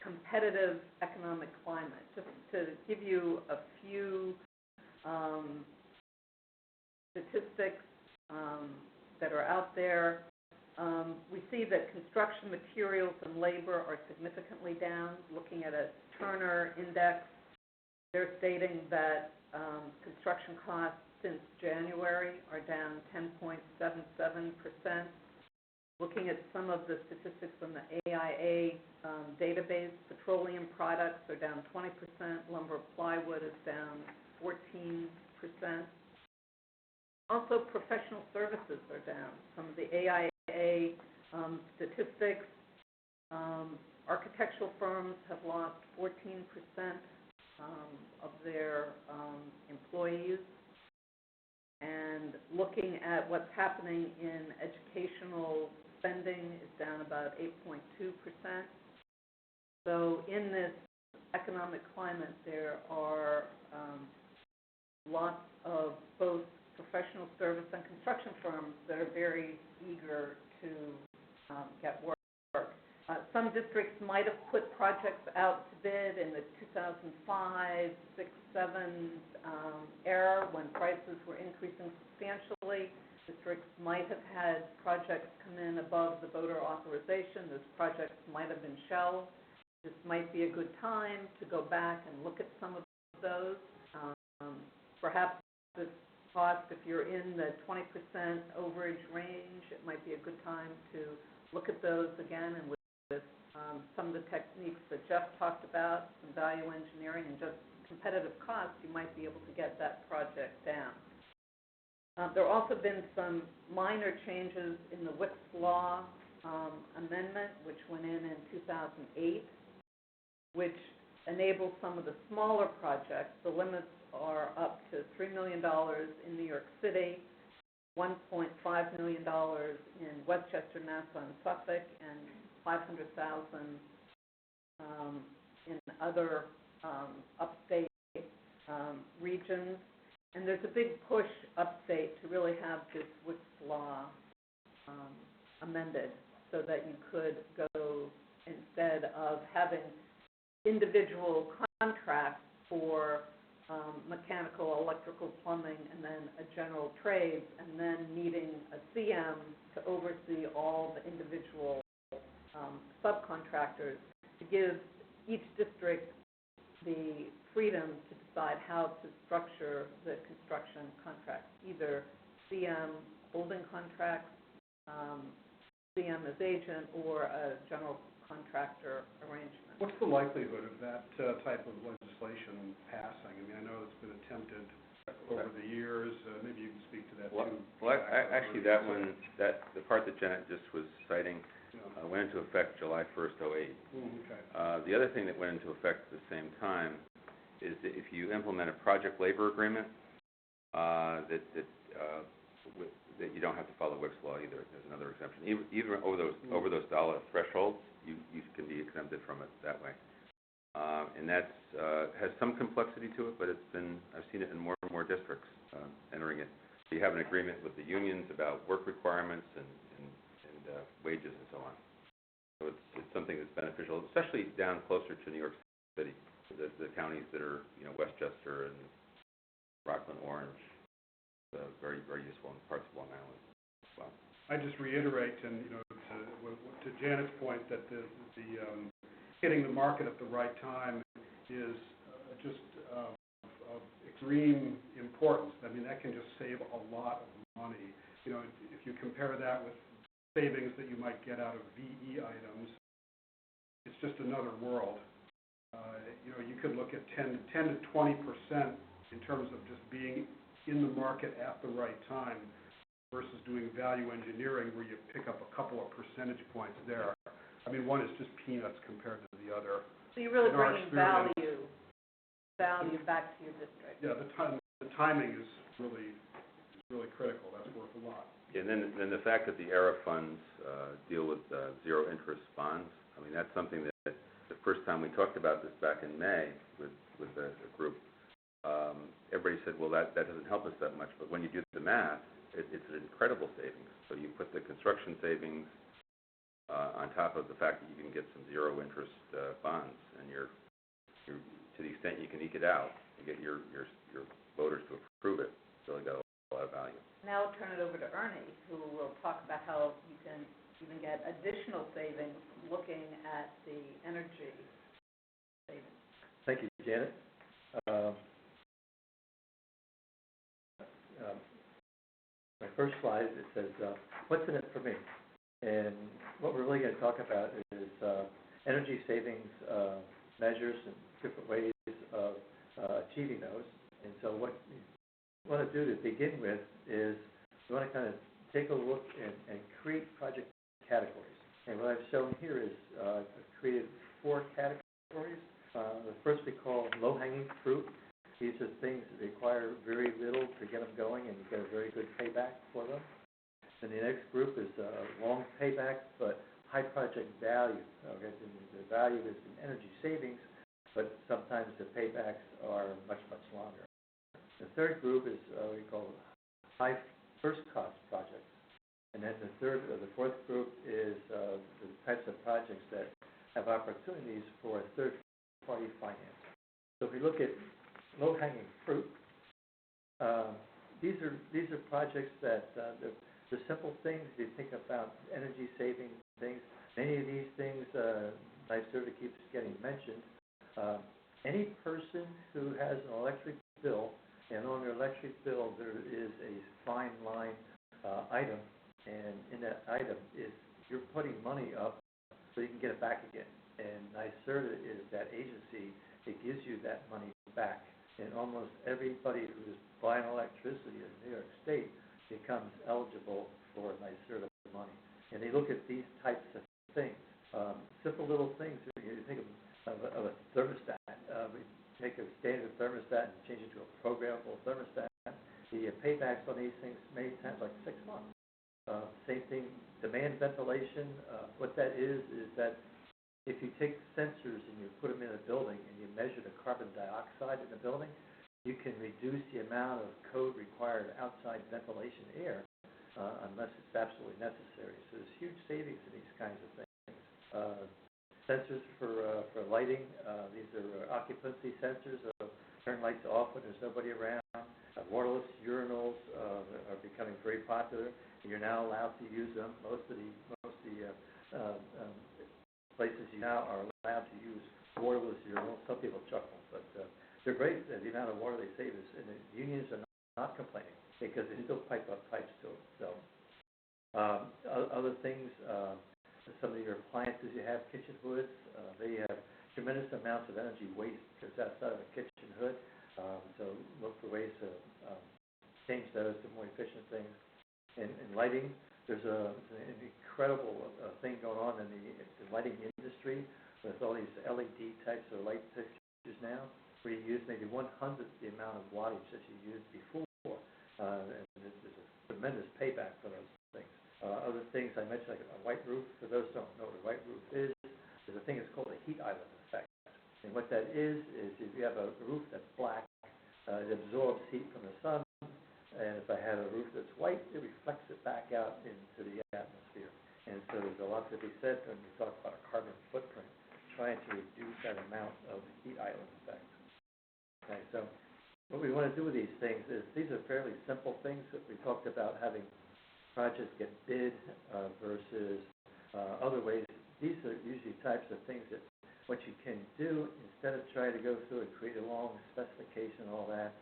competitive economic climate. Just to give you a few statistics that are out there, we see that construction materials and labor are significantly down. Looking at a Turner index, they're stating that construction costs since January are down 10.77%. Looking at some of the statistics from the AIA database, petroleum products are down 20%, lumber plywood is down 14%. Also, professional services are down. Some of the AIA statistics, architectural firms have lost 14% of their employees. And looking at what's happening in educational spending is down about 8.2%. So in this economic climate, there are lots of both professional service and construction firms that are very eager to get work. Some districts might have put projects out to bid in the 2005, 6, 7 era when prices were increasing substantially. Districts might have had projects come in above the voter authorization. Those projects might have been shelved. This might be a good time to go back and look at some of those. Perhaps this cost, if you're in the 20% overage range, it might be a good time to look at those again, and with some of the techniques that Jeff talked about, some value engineering and just competitive costs, you might be able to get that project down. There have also been some minor changes in the Wicks Law amendment, which went in 2008, which enables some of the smaller projects. The limits are up to $3 million in New York City, $1.5 million in Westchester, Nassau, and Suffolk, and $500,000 in other upstate regions. And there's a big push upstate to really have this Wicks Law amended so that you could go, instead of having individual contracts for mechanical, electrical, plumbing, and then a general trades, and then needing a CM to oversee all the individual subcontractors, to give each district the freedom to decide how to structure the construction contracts, either CM holding contracts, CM as agent, or a general contractor arrangement. What's the likelihood of that type of legislation passing? I mean, I know it's been attempted over the years. Maybe you can speak to that too. Well, actually, that one, the part that Janet just was citing, went into effect July 1st, 2008. Okay. The other thing that went into effect at the same time is that if you implement a project labor agreement, that you don't have to follow Wicks Law either. There's another exemption. Even over those dollar thresholds, you can be exempted from it that way. And that has some complexity to it, but I've seen it in more and more districts entering it. You have an agreement with the unions about work requirements and wages and so on. So it's something that's beneficial, especially down closer to New York City, the counties that are, Westchester and Rockland, Orange, very, very useful in parts of Long Island as well. I just reiterate, and to Janet's point, that the hitting the market at the right time is just of extreme importance. I mean, that can just save a lot of money. If you compare that with savings that you might get out of VE items, it's just another world. You could look at 10 to 20% in terms of just being in the market at the right time versus doing value engineering where you pick up a couple of percentage points there. I mean, one is just peanuts compared to the other. So you're really bringing value back to your district. Yeah, the timing is really critical. That's worth a lot. Yeah, and then the fact that the ARRA funds deal with zero interest bonds. I mean, that's something that the first time we talked about this back in May with the group, everybody said, well, that doesn't help us that much. But when you do the math, it's an incredible savings. So you put the construction savings on top of the fact that you can get some zero interest bonds, and you're to the extent you can eke it out and get your voters to approve it, it's really got a lot of value. Now I'll turn it over to Ernie, who will talk about how you can even get additional savings looking at the energy savings. Thank you, Janet. My first slide, it says, what's in it for me? And what we're really going to talk about is energy savings measures and different ways of achieving those. And so what we want to do to begin with is we want to kind of take a look and create project categories. And what I've shown here is I've created 4 categories. The first we call low-hanging fruit. These are things that require very little to get them going, and you get a very good payback for them. And the next group is long payback, but high project value. Okay? The value is in energy savings, but sometimes the paybacks are much, much longer. The third group is we call high first cost projects. And then the fourth group is the types of projects that have opportunities for third-party financing. So if we look at low-hanging fruit, these are projects that the simple things. If you think about energy-saving things, many of these things, NYSERDA keeps getting mentioned. Any person who has an electric bill, and on their electric bill there is a fine line item, and in that item is you're putting money up so you can get it back again. And NYSERDA is that agency that gives you that money back. And almost everybody who's buying electricity in New York State becomes eligible for NYSERDA money. And they look at these types of things, simple little things. You think of a thermostat. We take a standard thermostat and change it to a programmable thermostat. The paybacks on these things many times like 6 months. Same thing, demand ventilation. What that is that if you take sensors and you put them in a building and you measure the carbon dioxide in the building, you can reduce the amount of code required outside ventilation air unless it's absolutely necessary. So there's huge savings in these kinds of things. Sensors for lighting. These are occupancy sensors. Turn lights off when there's nobody around. Waterless urinals are becoming very popular. You're now allowed to use them. Most of the places you now are allowed to use waterless urinals. Some people chuckle, but they're great. The amount of water they save is, and the unions are not complaining because they still pipe up pipes to it. So other things, some of your appliances you have, kitchen hoods, they have tremendous amounts of energy waste because outside of a kitchen hood. So look for ways to change those to more efficient things. In lighting, there's an incredible thing going on in the lighting industry with all these LED types of light fixtures now, where you use maybe 1/100th the amount of wattage that you used before. And there's a tremendous payback for those things. Other things I mentioned, like a white roof. For those who don't know what a white roof is, there's a thing that's called a heat island effect. And what that is if you have a roof that's black, it absorbs heat from the sun. And if I have a roof that's white, it reflects it back out into the atmosphere. And so there's a lot to be said when we talk about a carbon footprint, trying to reduce that amount of heat island effect. Okay, so what we want to do with these things is these are fairly simple things that we talked about having projects get bid versus other ways. These are usually types of things that what you can do instead of trying to go through and create a long specification and all that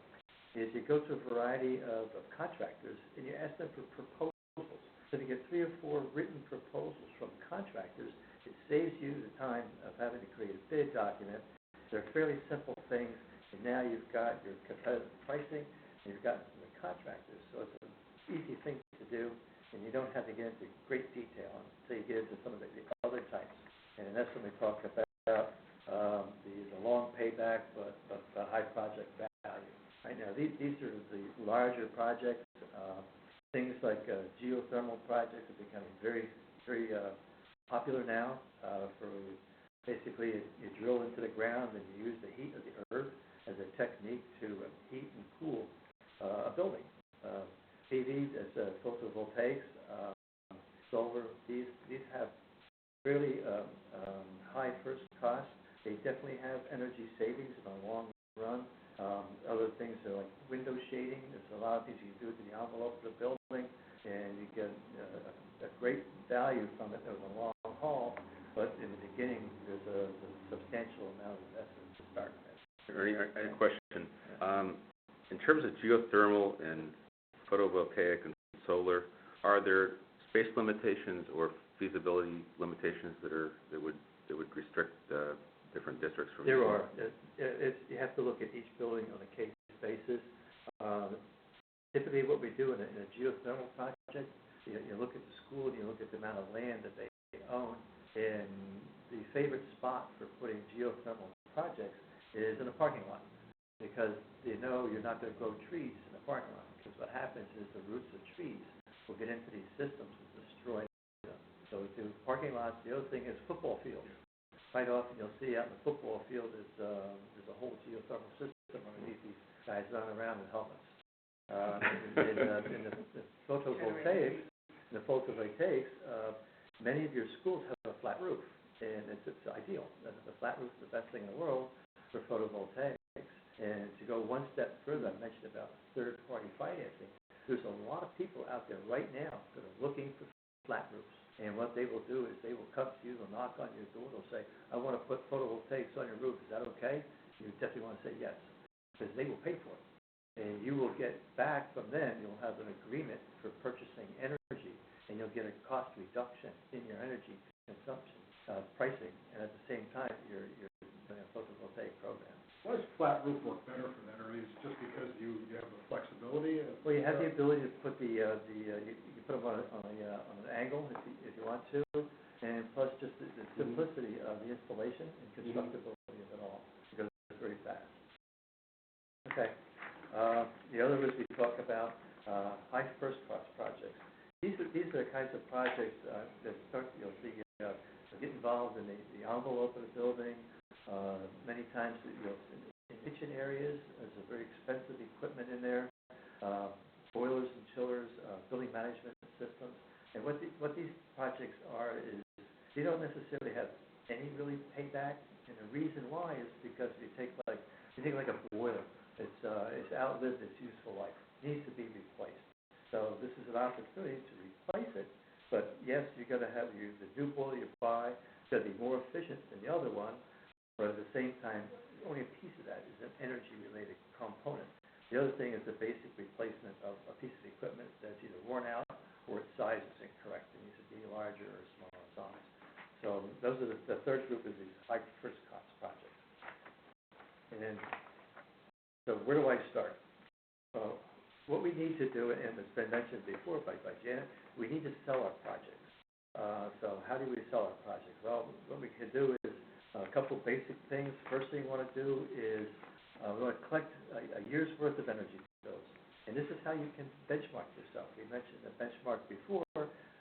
is you go to a variety of contractors and you ask them for proposals. So if you get 3 or 4 written proposals from contractors, it saves you the time of having to create a bid document. They're fairly simple things, and now you've got your competitive pricing and you've got the contractors. So it's an easy thing to do, and you don't have to get into great detail until you get into some of the other types. And that's when we talk about the long payback but high project value. Right now, these are the larger projects. Things like geothermal projects are becoming very, very popular now. For basically, you drill into the ground and you use the heat of the earth as a technique to heat and cool a building. PV, as photovoltaics, solar, these have really high first cost. They definitely have energy savings in the long run. Other things are like window shading. There's a lot of things you can do to the envelope of the building, and you get a great value from it over the long haul. But in the beginning, there's a substantial amount of investment to start with. Ernie, I have a question. In terms of geothermal and photovoltaic and solar, are there space limitations or feasibility limitations that would restrict different districts from? There are. You have to look at each building on a case basis. Typically, what we do in a geothermal project, you look at the school and you look at the amount of land that they own, and the favorite spot for putting geothermal projects is in a parking lot, because they know you're not going to grow trees in the parking lot. Because what happens is the roots of trees will get into these systems and destroy them. So we do parking lots. The other thing is football fields. Quite often you'll see out in the football field there's a whole geothermal system underneath these guys running around in helmets. In the photovoltaics, many of your schools have a flat roof, and it's ideal. The flat roof is the best thing in the world for photovoltaics. And to go one step further, I mentioned about third-party financing. There's a lot of people out there right now that are looking for flat roofs. And what they will do is they will come to you, they'll knock on your door, they'll say, I want to put photovoltaics on your roof. Is that okay? You definitely want to say yes, because they will pay for it. And you will get back from them, you'll have an agreement for purchasing energy. and you'll get a cost reduction in your energy consumption pricing, and at the same time, you're doing a photovoltaic program. Why does flat roof work better for that, or is it just because you have the flexibility? Well, you have the ability to put you put them on an angle if you want to, and plus just the simplicity of the installation and constructability of it all, because it's very fast. Okay. The other is we talk about high first cost projects. These are the kinds of projects that start, get involved in the envelope of the building. Many times, in kitchen areas, there's a very expensive equipment in there, boilers and chillers, building management systems. And what these projects are is they don't necessarily have any really payback. And the reason why is because if you take like a boiler, it's outlived its useful life. It needs to be replaced. So this is an opportunity to replace it. But yes, you're going to have the new boiler you buy is going to be more efficient than the other one. But at the same time, only a piece of that is an energy-related component. The other thing is the basic replacement of a piece of equipment that's either worn out or its size is incorrect. It needs to be larger or smaller size. So those are the third group is these high first cost projects. And then, so where do I start? What we need to do, and it's been mentioned before by Janet, we need to sell our projects. So how do we sell our projects? Well, what we can do is a couple basic things. First thing we want to do is we want to collect a year's worth of energy bills. And this is how you can benchmark yourself. We mentioned the benchmark before,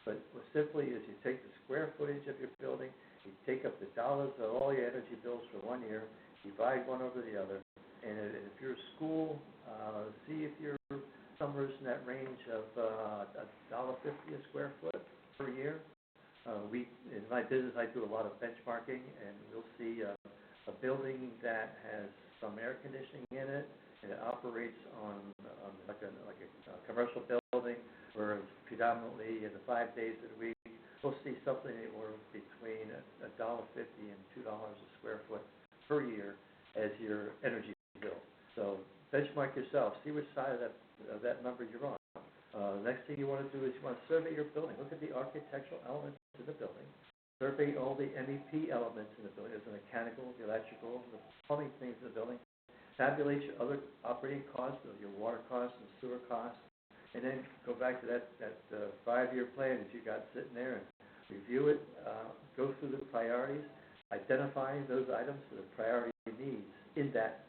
but simply is you take the square footage of your building, you take up the dollars of all your energy bills for 1 year, divide one over the other, and if you're a school, see if your numbers in that range of $1.50 a square foot per year. In my business, I do a lot of benchmarking, and we'll see a building that has some air conditioning in it, and it operates on like a commercial building, where it's predominantly in the 5 days of the week. We'll see something anywhere between $1.50 and $2 a square foot per year as your energy bill. So benchmark yourself. See which side of that number you're on. Next thing you want to do is you want to survey your building. Look at the architectural elements in the building. Survey all the MEP elements in the building. There's the mechanical, the electrical, the plumbing things in the building. Tabulate your other operating costs, your water costs and sewer costs, and then go back to that 5-year plan that you got sitting there and review it. Go through the priorities, identifying those items for the priority needs in that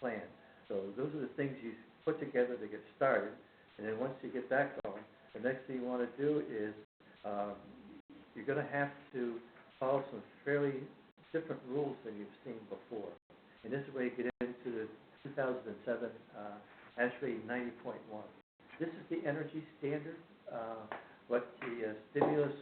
plan. So those are the things you put together to get started. And then once you get that going, the next thing you want to do is you're going to have to follow some fairly different rules than you've seen before. And this is where you get into the 2007 ASHRAE 90.1. This is the energy standard. What the stimulus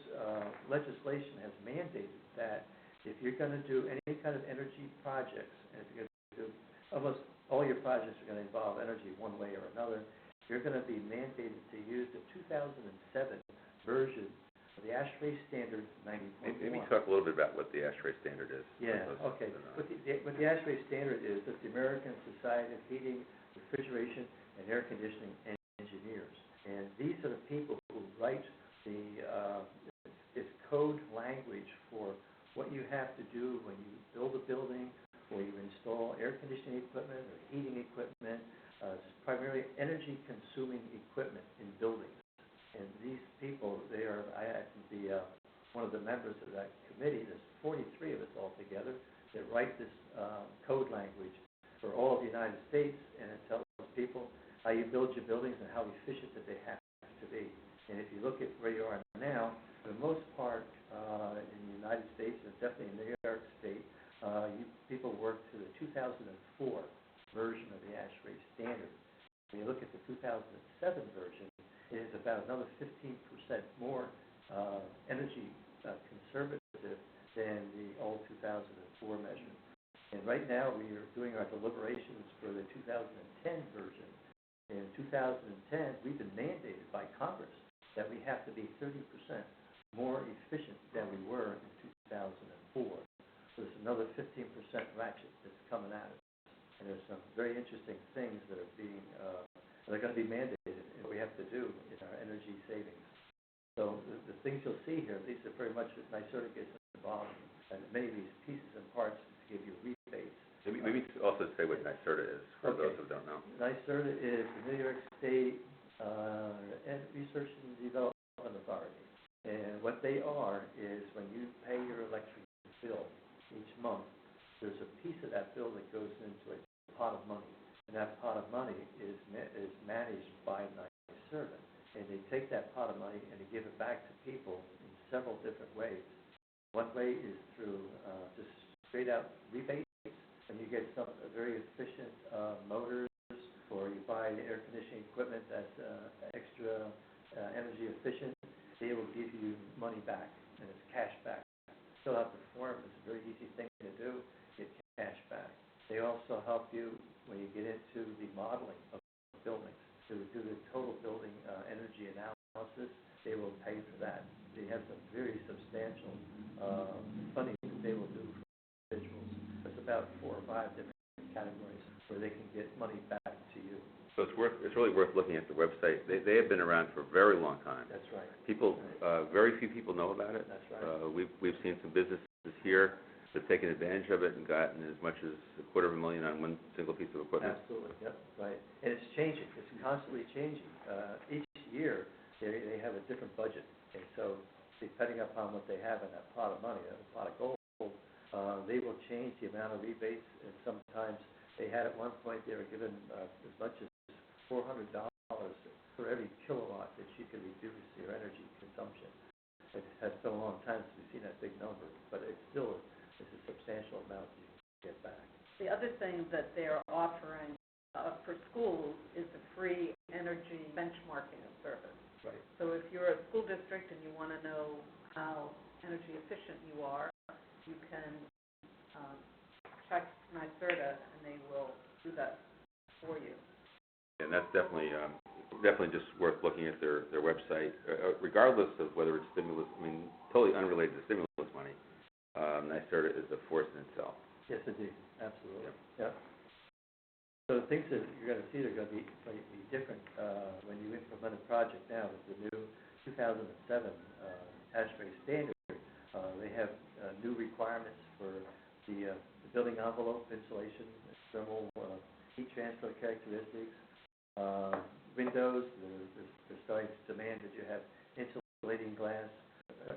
legislation has mandated that if you're going to do any kind of energy projects, and if you're going to do almost all your projects are going to involve energy one way or another, you're going to be mandated to use the 2007 version of the ASHRAE standard 90.1. Maybe talk a little bit about what the ASHRAE standard is. Yeah, okay. What the ASHRAE standard is, it's the American Society of Heating, Refrigeration, and Air Conditioning Engineers. And these are the people who write it's code language for what you have to do when you build a building or you install air conditioning equipment or heating equipment. Primarily energy-consuming equipment in buildings. And these people, I happen to be one of the members of that committee. There's 43 of us all together that write this code language for all of the United States, and it tells people how you build your buildings and how efficient that they have to be. And if you look at where you are now, for the most part in the United States, and definitely in New York State, people work to the 2004 version of the ASHRAE standard. When you look at the 2007 version, it is about another 15% more energy conservative than the old 2004 measurement. And right now we are doing our deliberations for the 2010 version. In 2010, we've been mandated by Congress that we have to be 30% more efficient than we were in 2004. So there's another 15% ratchet that's coming at us. And there's some very interesting things that are being, that are going to be mandated, and we have to do in our energy savings. So the things you'll see here, these are very much as NYSERDA gets involved, and many of these pieces and parts to give you rebates. Maybe also say what NYSERDA is, for those who don't know. NYSERDA is the New York State Research and Development Authority. And what they are is when you pay your electric bill each month, there's a piece of that bill that goes into a pot of money. And that pot of money is managed by NYSERDA. And they take that pot of money and they give it back to people in several different ways. One way is through just straight out rebates, and you get some very efficient motors, or you buy air conditioning equipment that's extra energy efficient. They will give you money back, and it's cash back. Fill out the form. It's a very easy thing to do. Get cash back. They also help you when you get into the modeling of buildings. To do the total building energy analysis, they will pay for that. They have some very substantial funding that they will do for individuals. It's about 4 or 5 different categories where they can get money back to you. So it's really worth looking at the website. They have been around for a very long time. That's right. People, very few people know about it. That's right. We've seen some businesses here that have taken advantage of it and gotten as much as $250,000 on one single piece of equipment. Absolutely, yep, right. And it's changing. It's constantly changing. Each year, they have a different budget. And so, depending upon what they have in that pot of money, that pot of gold, they will change the amount of rebates. And sometimes they had at one point, they were given as much as $400 for every kilowatt that you could reduce your energy consumption. It has been a long time since we've seen that big number, but it's still a substantial amount you get back. The other thing that they're offering for schools is the free energy benchmarking service. Right. So if you're a school district and you want to know how energy efficient you are, you can check NYSERDA and they will do that for you. And that's definitely just worth looking at their website, regardless of whether it's stimulus. I mean, totally unrelated to stimulus money. NYSERDA is a force in itself. Yes, indeed. Absolutely. Yep. So the things that you're going to see are going to be different when you implement a project now with the new 2007 ASHRAE standard. They have new requirements for the building envelope, insulation, thermal heat transfer characteristics, windows. They're starting to demand that you have insulating glass.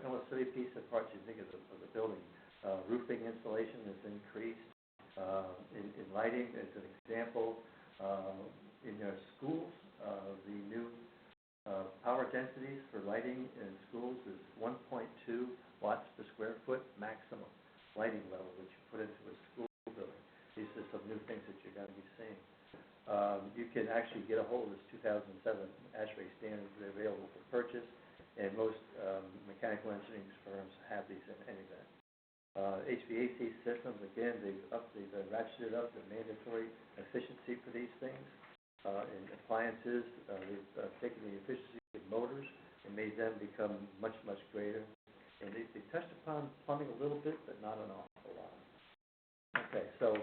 Almost every piece of parts you think of the building. Roofing insulation has increased. In lighting, as an example, in your schools, the new power densities for lighting in schools is 1.2 watts per square foot maximum lighting level that you put into a school building. These are some new things that you're going to be seeing. You can actually get a hold of this 2007 ASHRAE standards. They're available for purchase, and most mechanical engineering firms have these in any event. HVAC systems, again, they've ratcheted up the mandatory efficiency for these things. In appliances, they've taken the efficiency of motors and made them become much, much greater. And they touched upon plumbing a little bit, but not an awful lot. Okay, so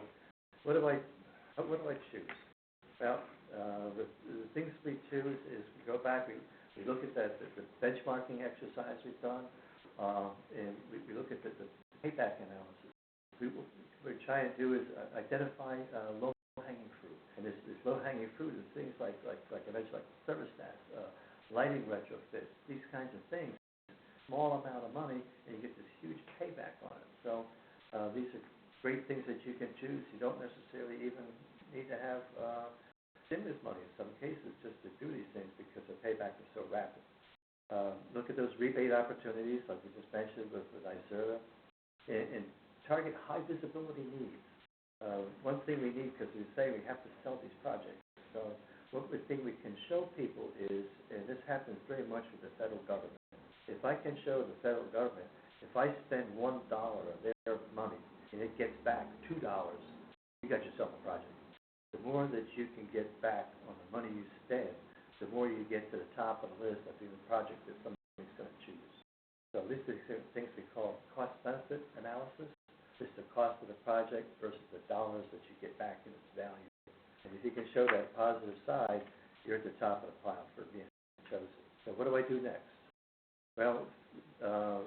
what do I choose? Well, the things we choose is we go back, we look at the benchmarking exercise we've done, and we look at the payback analysis. What we're trying to do is identify low-hanging fruit. And this low-hanging fruit is things like I mentioned, like thermostats, lighting retrofits, these kinds of things. Small amount of money, and you get this huge payback on it. So these are great things that you can choose. You don't necessarily even need to have stimulus money in some cases just to do these things because the payback is so rapid. Look at those rebate opportunities, like we just mentioned with NYSERDA, and target high visibility needs. One thing we need, because we say we have to sell these projects. So what we think we can show people is, and this happens very much with the federal government, if I can show the federal government, if I spend $1 of their money and it gets back $2, you got yourself a project. The more that you can get back on the money you spend, the more you get to the top of the list of the project that somebody's going to choose. So these are things we call cost-benefit analysis. This is the cost of the project versus the dollars that you get back in its value. And if you can show that positive side, you're at the top of the pile for being chosen. So what do I do next? Well,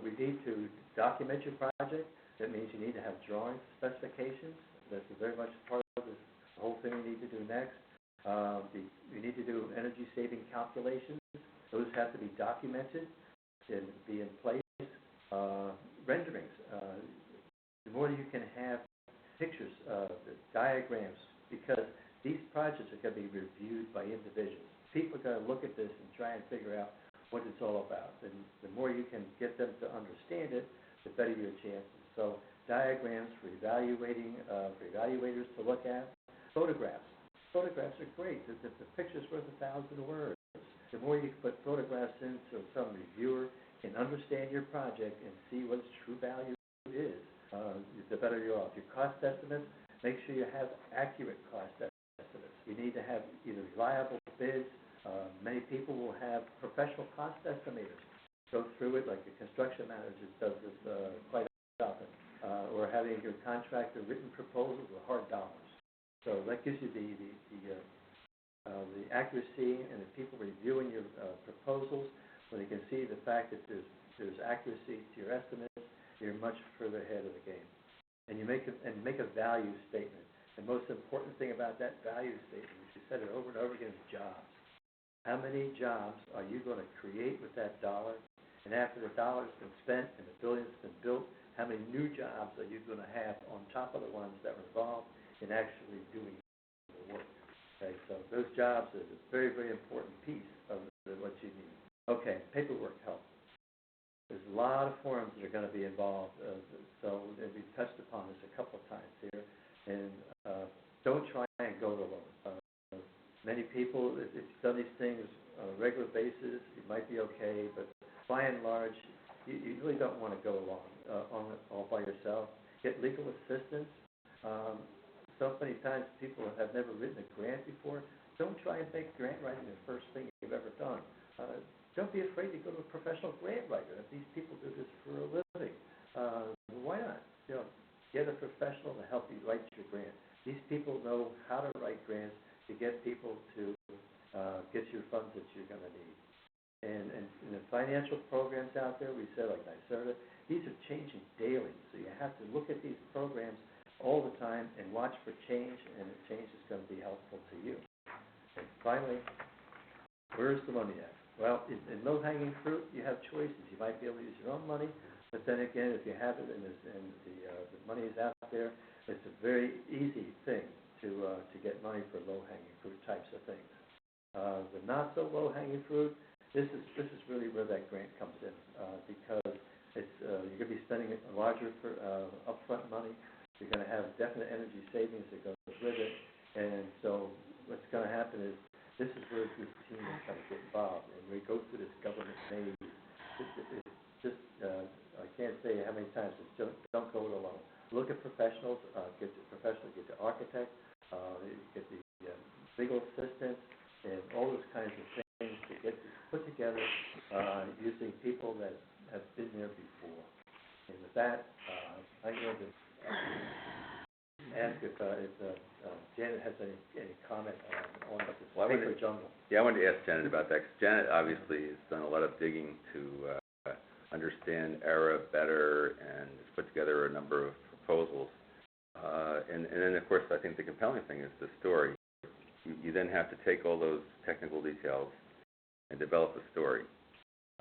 we need to document your project. That means you need to have drawings, specifications. That's very much part of this whole thing we need to do next. We need to do energy-saving calculations. Those have to be documented and be in place. Renderings. The more you can have pictures, diagrams, because these projects are going to be reviewed by individuals. People are going to look at this and try and figure out what it's all about. And the more you can get them to understand it, the better your chances. So diagrams for evaluating, for evaluators to look at. Photographs. Photographs are great. The picture's worth 1,000 words. The more you can put photographs in so some reviewer can understand your project and see what its true value is, the better you're off. Your cost estimates, make sure you have accurate cost estimates. You need to have either reliable bids. Many people will have professional cost estimators go through it, like a construction manager does this quite often, or having your contractor written proposals with hard dollars. So that gives you the accuracy, and the people reviewing your proposals, when they can see the fact that there's accuracy to your estimates, you're much further ahead of the game. And you make a value statement. The most important thing about that value statement, which you said it over and over again, is jobs. How many jobs are you going to create with that dollar? And after the dollar's been spent and the building's been built, how many new jobs are you going to have on top of the ones that were involved in actually doing the work? Okay, so those jobs is a very, very important piece of what you need. Okay, paperwork help. There's a lot of forms that are going to be involved, so we've touched upon this a couple of times here. And don't try and go it alone. Many people, if you've done these things on a regular basis, you might be okay, but by and large, you really don't want to go along on it all by yourself. Get legal assistance. So many times people have never written a grant before. Don't try and make grant writing the first thing you've ever done. Don't be afraid to go to a professional grant writer. If these people do this for a living, why not? Get a professional to help you write your grant. These people know how to write grants to get people to get your funds that you're going to need. And the financial programs out there, we said, like NYSERDA, these are changing daily. So you have to look at these programs all the time and watch for change, and the change is going to be helpful to you. And finally, where's the money at? Well, in low-hanging fruit, you have choices. You might be able to use your own money, but then again, if you have it and the money is out there, it's a very easy thing to get money for low-hanging fruit types of things. The not so low-hanging fruit, this is really where that grant comes in, because it's you're going to be spending a larger upfront money. You're going to have definite energy savings that goes with it, and so what's going to happen is this is where this team is going to get involved, and we go through this government maze. It's just I can't say how many times. Don't go it alone. Look at professionals. Get the architect. Get the legal assistant, and all those kinds of things to get this put together using people that have been there before. And with that, I'm going to ask if Janet has any comment on this paper jungle. Yeah, I wanted to ask Janet about that, because Janet obviously has done a lot of digging to understand ARRA better and has put together a number of proposals. And then, of course, I think the compelling thing is the story. You then have to take all those technical details and develop a story.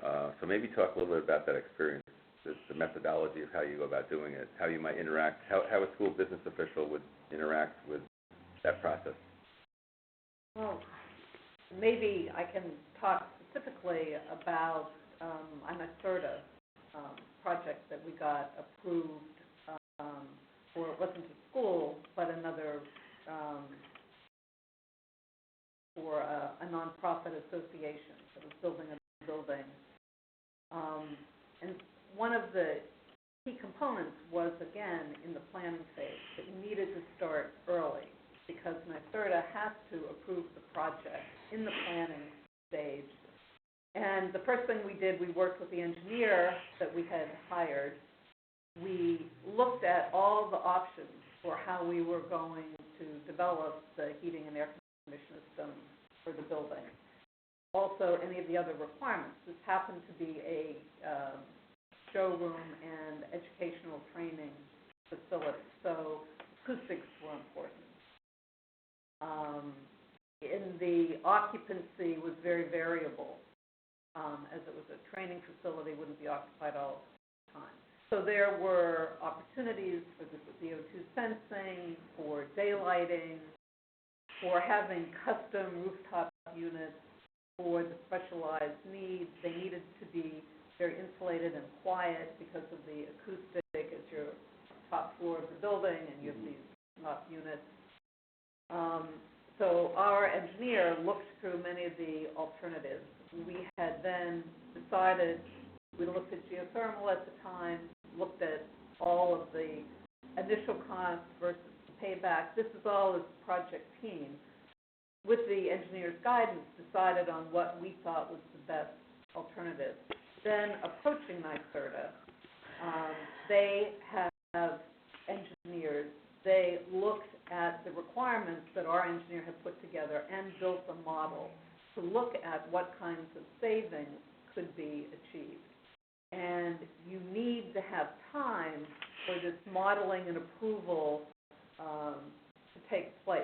So maybe talk a little bit about that experience, the methodology of how you go about doing it, how you might interact, how a school business official would interact with that process. Well, maybe I can talk specifically about a NYSERDA project that we got approved for, it wasn't a school, but another, for a nonprofit association that was building a building. And one of the key components was, again, in the planning phase, that you needed to start early, because NYSERDA has to approve the project in the planning stage. And the first thing we did, we worked with the engineer that we had hired. We looked at all the options for how we were going to develop the heating and air conditioning system for the building. also any of the other requirements. This happened to be a showroom and educational training facility, so acoustics were important. In the occupancy was very variable, as it was a training facility, wouldn't be occupied all the time. So there were opportunities for the CO2 sensing, for daylighting, for having custom rooftop units for the specialized needs. They needed to be very insulated and quiet because of the acoustic as your top floor of the building, and you have these top units. So our engineer looked through many of the alternatives. We had then decided, we looked at geothermal at the time, looked at all of the initial costs versus the payback. This is all as a project team. With the engineer's guidance, decided on what we thought was the best alternative. Then approaching NYSERDA, they have engineers. They looked at the requirements that our engineer had put together and built a model to look at what kinds of savings could be achieved. And you need to have time for this modeling and approval to take place.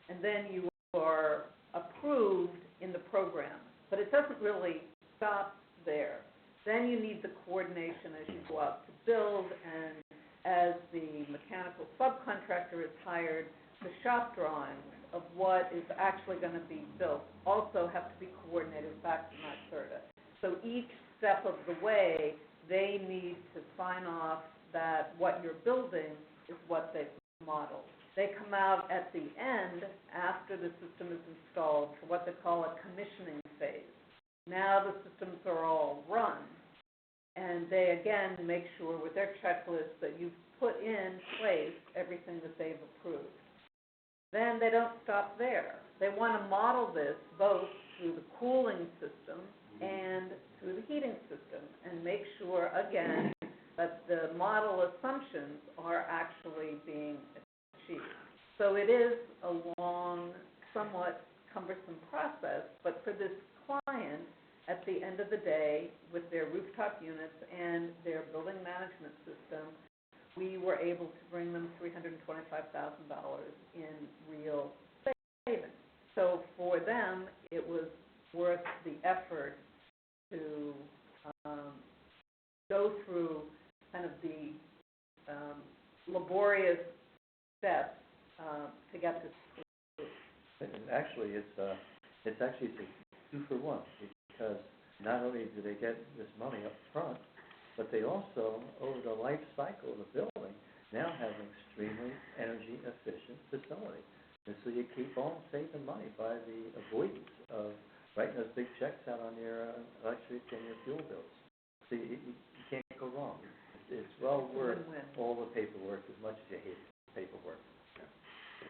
And then you are approved in the program. But it doesn't really stop there. Then you need the coordination as you go out to build, and as the mechanical subcontractor is hired, the shop drawings of what is actually going to be built also have to be coordinated back to NYSERDA. So each step of the way, they need to sign off that what you're building is what they've modeled. They come out at the end, after the system is installed, for what they call a commissioning phase. Now the systems are all run, and they again make sure with their checklist that you've put in place everything that they've approved. Then they don't stop there. They want to model this both through the cooling system and through the heating system, and make sure, again, that the model assumptions are actually being achieved. So it is a long, somewhat cumbersome process, but for this client, at the end of the day, with their rooftop units and their building management system, we were able to bring them $325,000 in real savings. So for them, it was worth the effort to go through kind of the laborious steps to get this through. And actually, it's actually a 2-for-1, because not only do they get this money up front, but they also, over the life cycle of the building, now have an extremely energy efficient facility. And so you keep on saving money by the avoidance of writing those big checks out on your electric and your fuel bills. So you can't go wrong. It's well worth all the paperwork, as much as you hate paperwork. Yeah.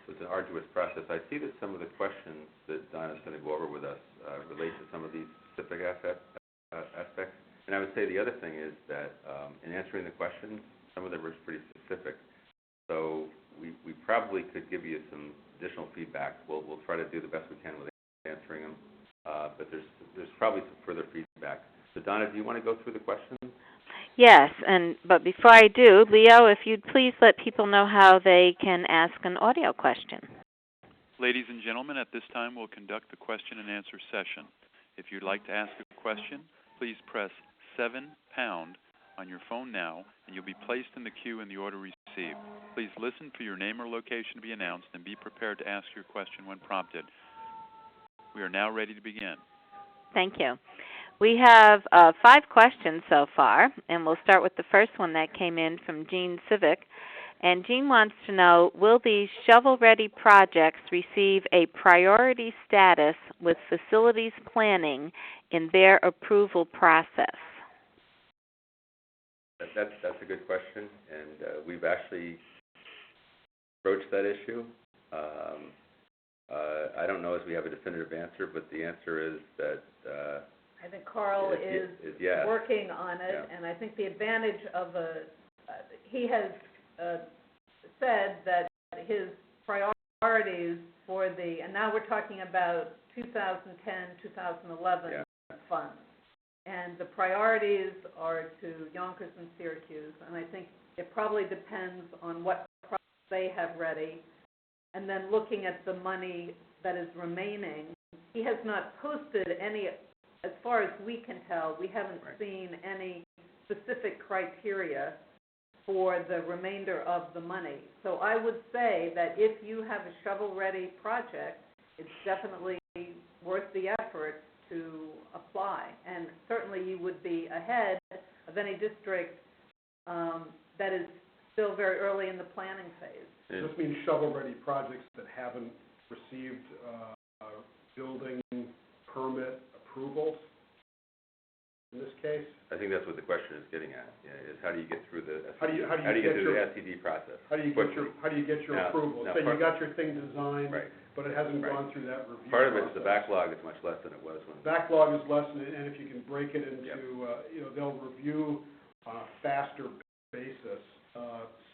So it's an arduous process. I see that some of the questions that Donna's going to go over with us relate to some of these specific aspects. And I would say the other thing is that in answering the questions, some of them were pretty specific. So we probably could give you some additional feedback. We'll try to do the best we can with answering them. But there's probably some further feedback. So Donna, do you want to go through the questions? Yes, but before I do, Leo, if you'd please let people know how they can ask an audio question. Ladies and gentlemen, at this time we'll conduct the question and answer session. If you'd like to ask a question, please press 7# on your phone now, and you'll be placed in the queue in the order received. Please listen for your name or location to be announced, and be prepared to ask your question when prompted. We are now ready to begin. Thank you. We have 5 questions so far, and we'll start with the first one that came in from Jean Civic. And Jean wants to know, will these shovel-ready projects receive a priority status with facilities planning in their approval process? That's a good question, and we've actually broached that issue. I don't know if we have a definitive answer, but the answer is that I think Carl is yes. working on it, Yeah. and I think the advantage of he has said that his priorities for and now we're talking about 2010, 2011 funds. And the priorities are to Yonkers and Syracuse, and I think it probably depends on what projects they have ready. And then looking at the money that is remaining, he has not posted any, as far as we can tell, we haven't seen any specific criteria for the remainder of the money. So I would say that if you have a shovel-ready project, it's definitely worth the effort to apply. And certainly you would be ahead of any district that is still very early in the planning phase. Does this mean shovel-ready projects that haven't received building permit approvals in this case? I think that's what the question is getting at. Is how do you get through the how do you get through the SCD process? How do you get your approval? So you got your thing designed, but it hasn't gone through that review. Part of it is the backlog is much less than it was when the backlog is less, and if you can break it into they'll review on a faster basis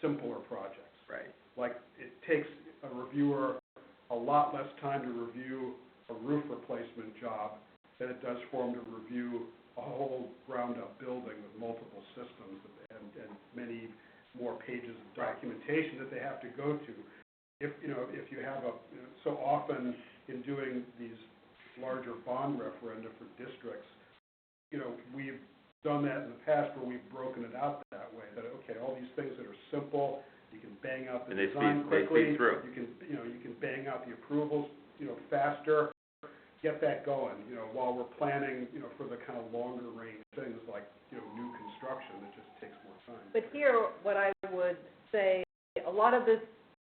simpler projects. Right. Like it takes a reviewer a lot less time to review a roof replacement job than it does for them to review a whole ground-up building with multiple systems and many more pages of documentation that they have to go to. If you have so often in doing these larger bond referenda for districts, we've done that in the past where we've broken it out that way. That all these things that are simple, you can bang out the design quickly. You can bang out the approvals, faster. Get that going, while we're planning, for the kind of longer range things like, new construction that just takes more time. But here, what I would say, a lot of this,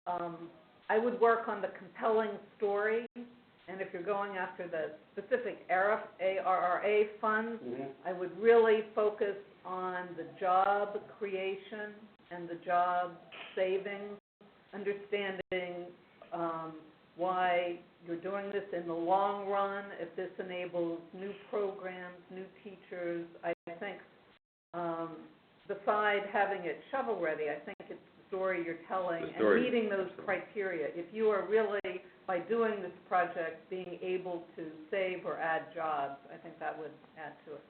I would work on the compelling story, and if you're going after the specific ARRA funds, I would really focus on the job creation and the job savings, understanding why you're doing this in the long run, if this enables new programs, new teachers. I think beside having it shovel-ready, I think it's the story you're telling and meeting those criteria. If you are really, by doing this project, being able to save or add jobs, I think that would add to it.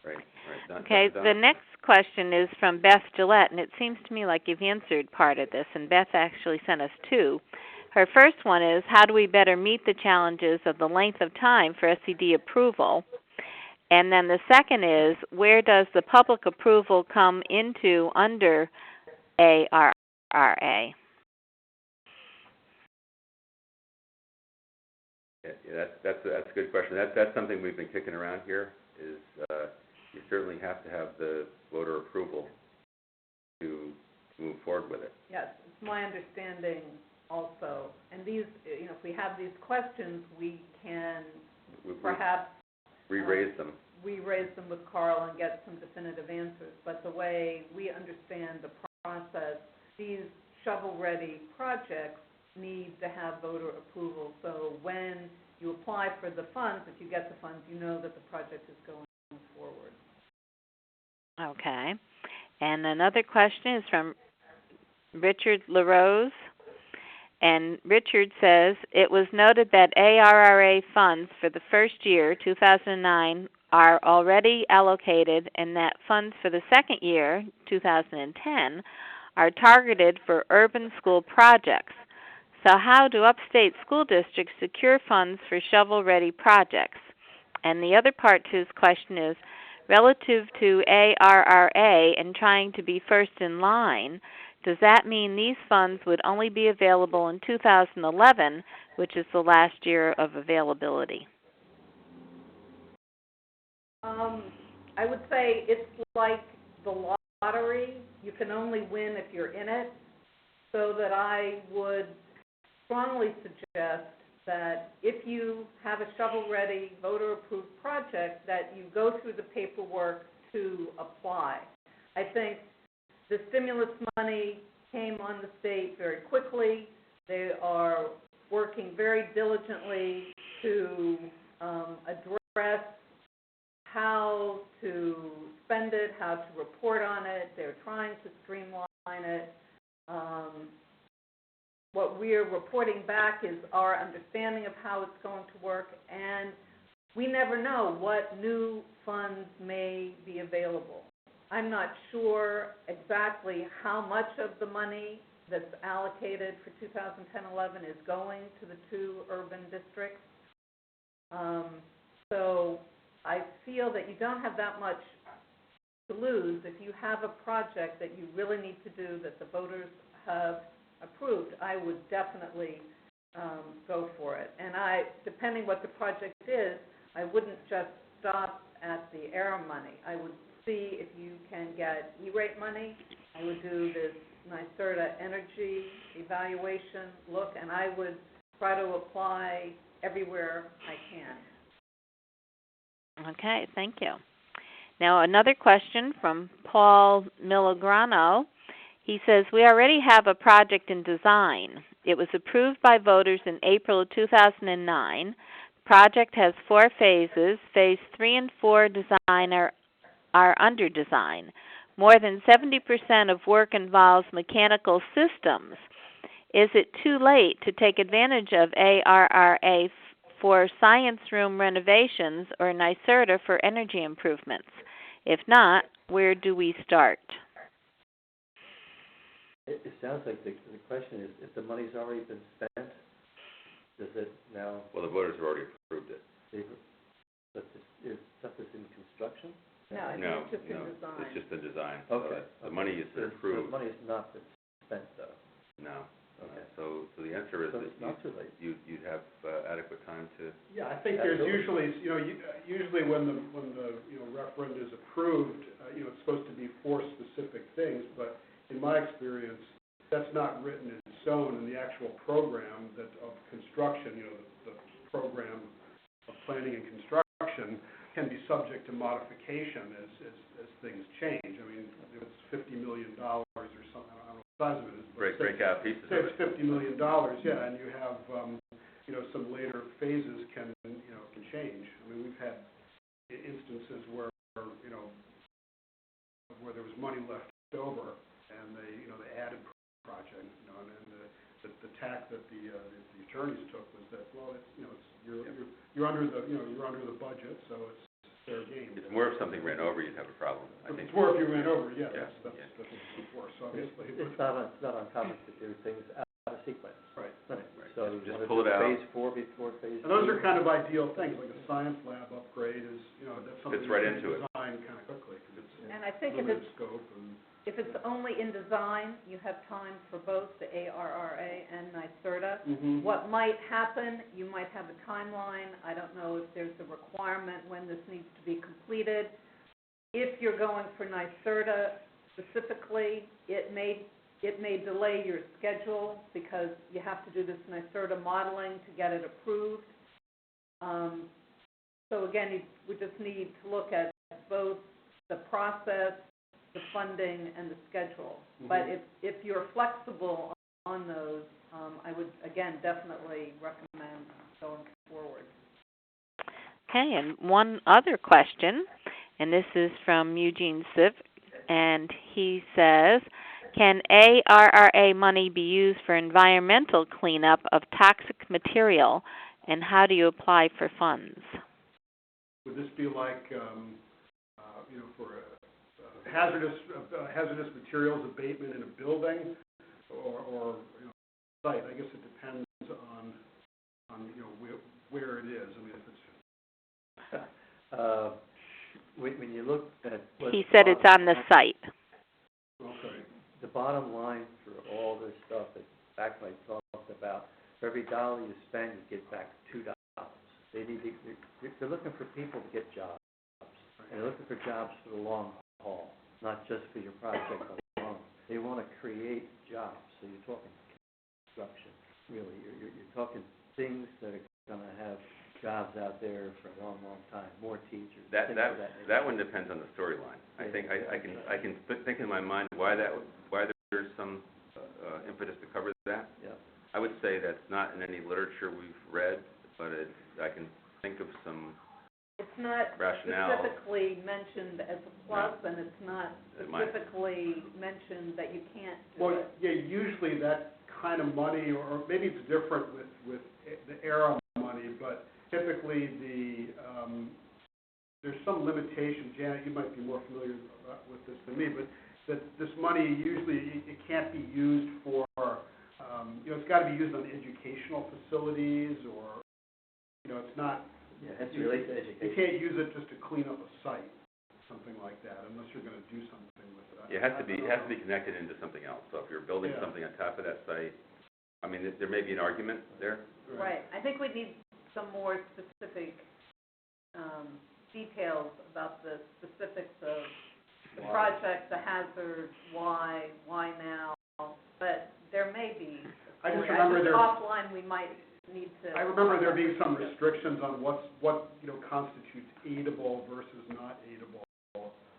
Right. Okay, the next question is from Beth Gillette, and it seems to me like you've answered part of this, and Beth actually sent us two. Her first one is, how do we better meet the challenges of the length of time for SCD approval? And then the second is, where does the public approval come into under ARRA? Yeah, that's a good question. That's something we've been kicking around here. Is you certainly have to have the voter approval to move forward with it. Yes, it's my understanding also. And these, if we have these questions, we can perhaps re-raise them. Re-raise them with Carl and get some definitive answers. But the way we understand the process, these shovel-ready projects need to have voter approval. So when you apply for the funds, if you get the funds, you know that the project is going forward. Okay. And another question is from Richard LaRose. And Richard says, it was noted that ARRA funds for the first year, 2009, are already allocated, and that funds for the second year, 2010, are targeted for urban school projects. So how do upstate school districts secure funds for shovel-ready projects? And the other part to his question is, relative to ARRA and trying to be first in line, does that mean these funds would only be available in 2011, which is the last year of availability? I would say it's like the lottery. You can only win if you're in it. So that I would strongly suggest that if you have a shovel-ready, voter-approved project, that you go through the paperwork to apply. I think the stimulus money came on the state very quickly. They are working very diligently to address how to spend it, how to report on it. They're trying to streamline it. what we're reporting back is our understanding of how it's going to work, and we never know what new funds may be available. I'm not sure exactly how much of the money that's allocated for 2010-11 is going to the 2 urban districts. So I feel that you don't have that much to lose if you have a project that you really need to do that the voters have approved. I would definitely go for it. And depending what the project is, I wouldn't just stop at the ARRA money. I would see if you can get E-rate money. I would do this NYSERDA energy evaluation look, and I would try to apply everywhere I can. Okay, thank you. Now another question from Paul Milograno. He says, we already have a project in design. It was approved by voters in April of 2009. Project has 4 phases. Phase 3 and 4 design are under design. More than 70% of work involves mechanical systems. Is it too late to take advantage of ARRA for science room renovations or NYSERDA for energy improvements? If not, where do we start? It sounds like the question is, if the money's already been spent, does it now? Well, the voters have already approved it. But is stuff is in construction? No, I think No, it's just in design. it's just the design. Okay. The money is approved. The money's not been spent, though. No. Okay. So the answer is So that it's not too late. you'd have adequate time to. Yeah, I think there's usually, usually when the referendum is approved, it's supposed to be for specific things, but in my experience, that's not written in stone in the actual program of construction. The program of planning and construction can be subject to modification as things change. I mean, if it's $50 million or something, I don't know what the size of it is. But Break out pieces say of it's it. $50 million, yeah, and you have, some later phases can change. I mean, we've had instances where there was money left over, and they added project, and then the tack that the attorneys took was that, well, you're under the budget, so it's fair game. It's more if something ran over, you'd have a problem. I think. It's more if you ran over, yeah. Yeah, That's what it's before. So obviously, It's not uncommon to do things out of sequence. Right. So Just you pull wanna it do out. phase 4 before phase 2. and those are kind of ideal things, like a science lab upgrade is, that's something Fits right you can into it. design kind of quickly, because it's And I think if limited it's, scope and. if it's only in design, you have time for both the ARRA and NYSERDA. Mm-hmm. What might happen, you might have a timeline. I don't know if there's a requirement when this needs to be completed. If you're going for NYSERDA specifically, it may delay your schedule because you have to do this NYSERDA modeling to get it approved. So again, we just need to look at both the process, the funding, and the schedule. Mm-hmm. But if you're flexible on those, I would, again, definitely recommend going forward. Okay, and one other question, and this is from Eugene Siv, and he says, can ARRA money be used for environmental cleanup of toxic material, and how do you apply for funds? Would this be like, for hazardous materials abatement in a building, or site? I guess it depends on where it is. I mean, if it's. When you look at He said it's on the site. Okay. The bottom line for all this stuff that Backlight talked about, for every dollar you spend, you get back $2. They're looking for people to get jobs, and they're looking for jobs for the long haul, not just for your project alone. They want to create jobs. So you're talking construction, really. You're talking things that are going to have jobs out there for a long, long time. More teachers. That one depends on the storyline. I think I can think in my mind why there's some impetus to cover that. Yeah. I would say that's not in any literature we've read, but I can think of some. It's not rationale. specifically mentioned as a plus, and it's not specifically mentioned that you can't do Well, it. yeah, usually that kind of money, or maybe it's different with the ARRA money, but typically there's some limitations. Janet, you might be more familiar with this than me, but that this money usually it can't be used for, it's got to be used on educational facilities, or it's not. Yeah, it has to relate to education. You can't use it just to clean up a site, something like that, unless you're going to do something with it. It has to be connected into something else. So if you're building something on top of that site, I mean, there may be an argument there. Right. I think we need some more specific details about the specifics of the project, the hazard, why now. But there may be. I just remember offline we might need to. I remember there being some restrictions on what constitutes aidable versus not aidable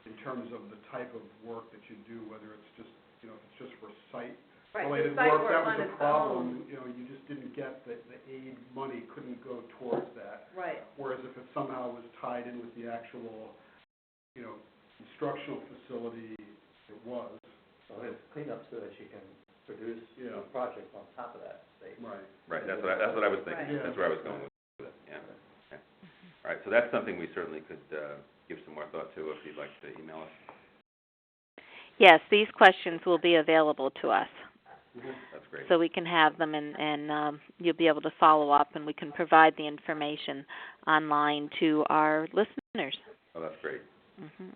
in terms of the type of work that you do, whether it's just if it's just for site-related work. That was a problem. You just didn't get the aid money couldn't go towards that. Right. Whereas if it somehow was tied in with the actual instructional facility, it was. So it's cleanup so that she can produce a project on top of that state. Right. That's what I was thinking. Right. That's where I was going with it. Yeah. Okay. All right. So that's something we certainly could give some more thought to if you'd like to email us. Yes, these questions will be available to us. That's great. So we can have them, and you'll be able to follow up, and we can provide the information online to our listeners. Oh, that's great. Mm-hmm.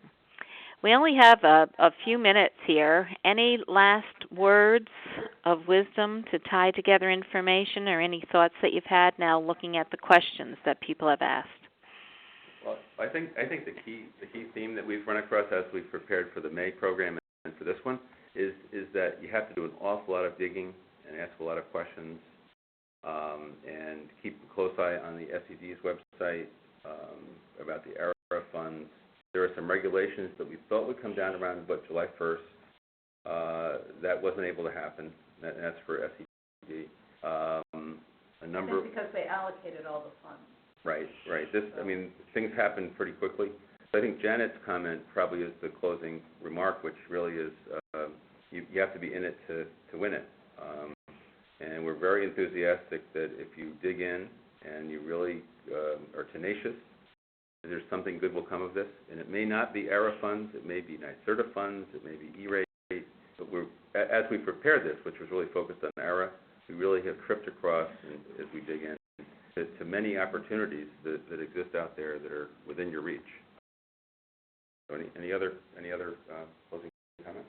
We only have a few minutes here. Any last words of wisdom to tie together information, or any thoughts that you've had now looking at the questions that people have asked? Well, I think the key theme that we've run across as we've prepared for the May program and for this one is that you have to do an awful lot of digging and ask a lot of questions, and keep a close eye on the SED's website about the ARRA funds. There are some regulations that we thought would come down around July 1st. That wasn't able to happen. That's for SED. Because they allocated all the funds. Right. Things happen pretty quickly. So I think Janet's comment probably is the closing remark, which really is you have to be in it to win it. And we're very enthusiastic that if you dig in and you really are tenacious, there's something good will come of this. And it may not be ARRA funds, it may be NYSERDA funds, it may be E-rate, but as we prepare this, which was really focused on ARRA, we really have tripped across, and as we dig in, to many opportunities that exist out there that are within your reach. So any other closing comments?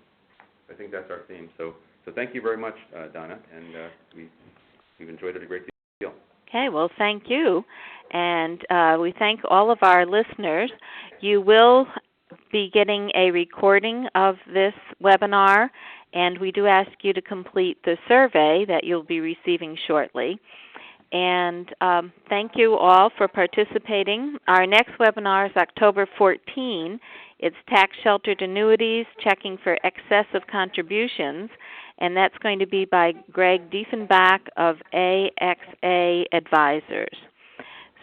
I think that's our theme. So thank you very much, Donna, and we've enjoyed it a great deal. Okay, well, thank you. And we thank all of our listeners. You will be getting a recording of this webinar, and we do ask you to complete the survey that you'll be receiving shortly. And thank you all for participating. Our next webinar is October 14. It's tax-sheltered annuities, checking for excessive contributions, and that's going to be by Greg Diefenbach of AXA Advisors.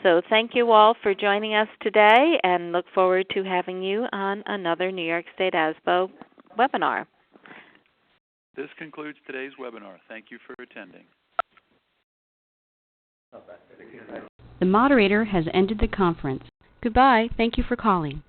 So thank you all for joining us today, and look forward to having you on another New York State ASBO webinar. This concludes today's webinar. Thank you for attending. The moderator has ended the conference. Goodbye. Thank you for calling.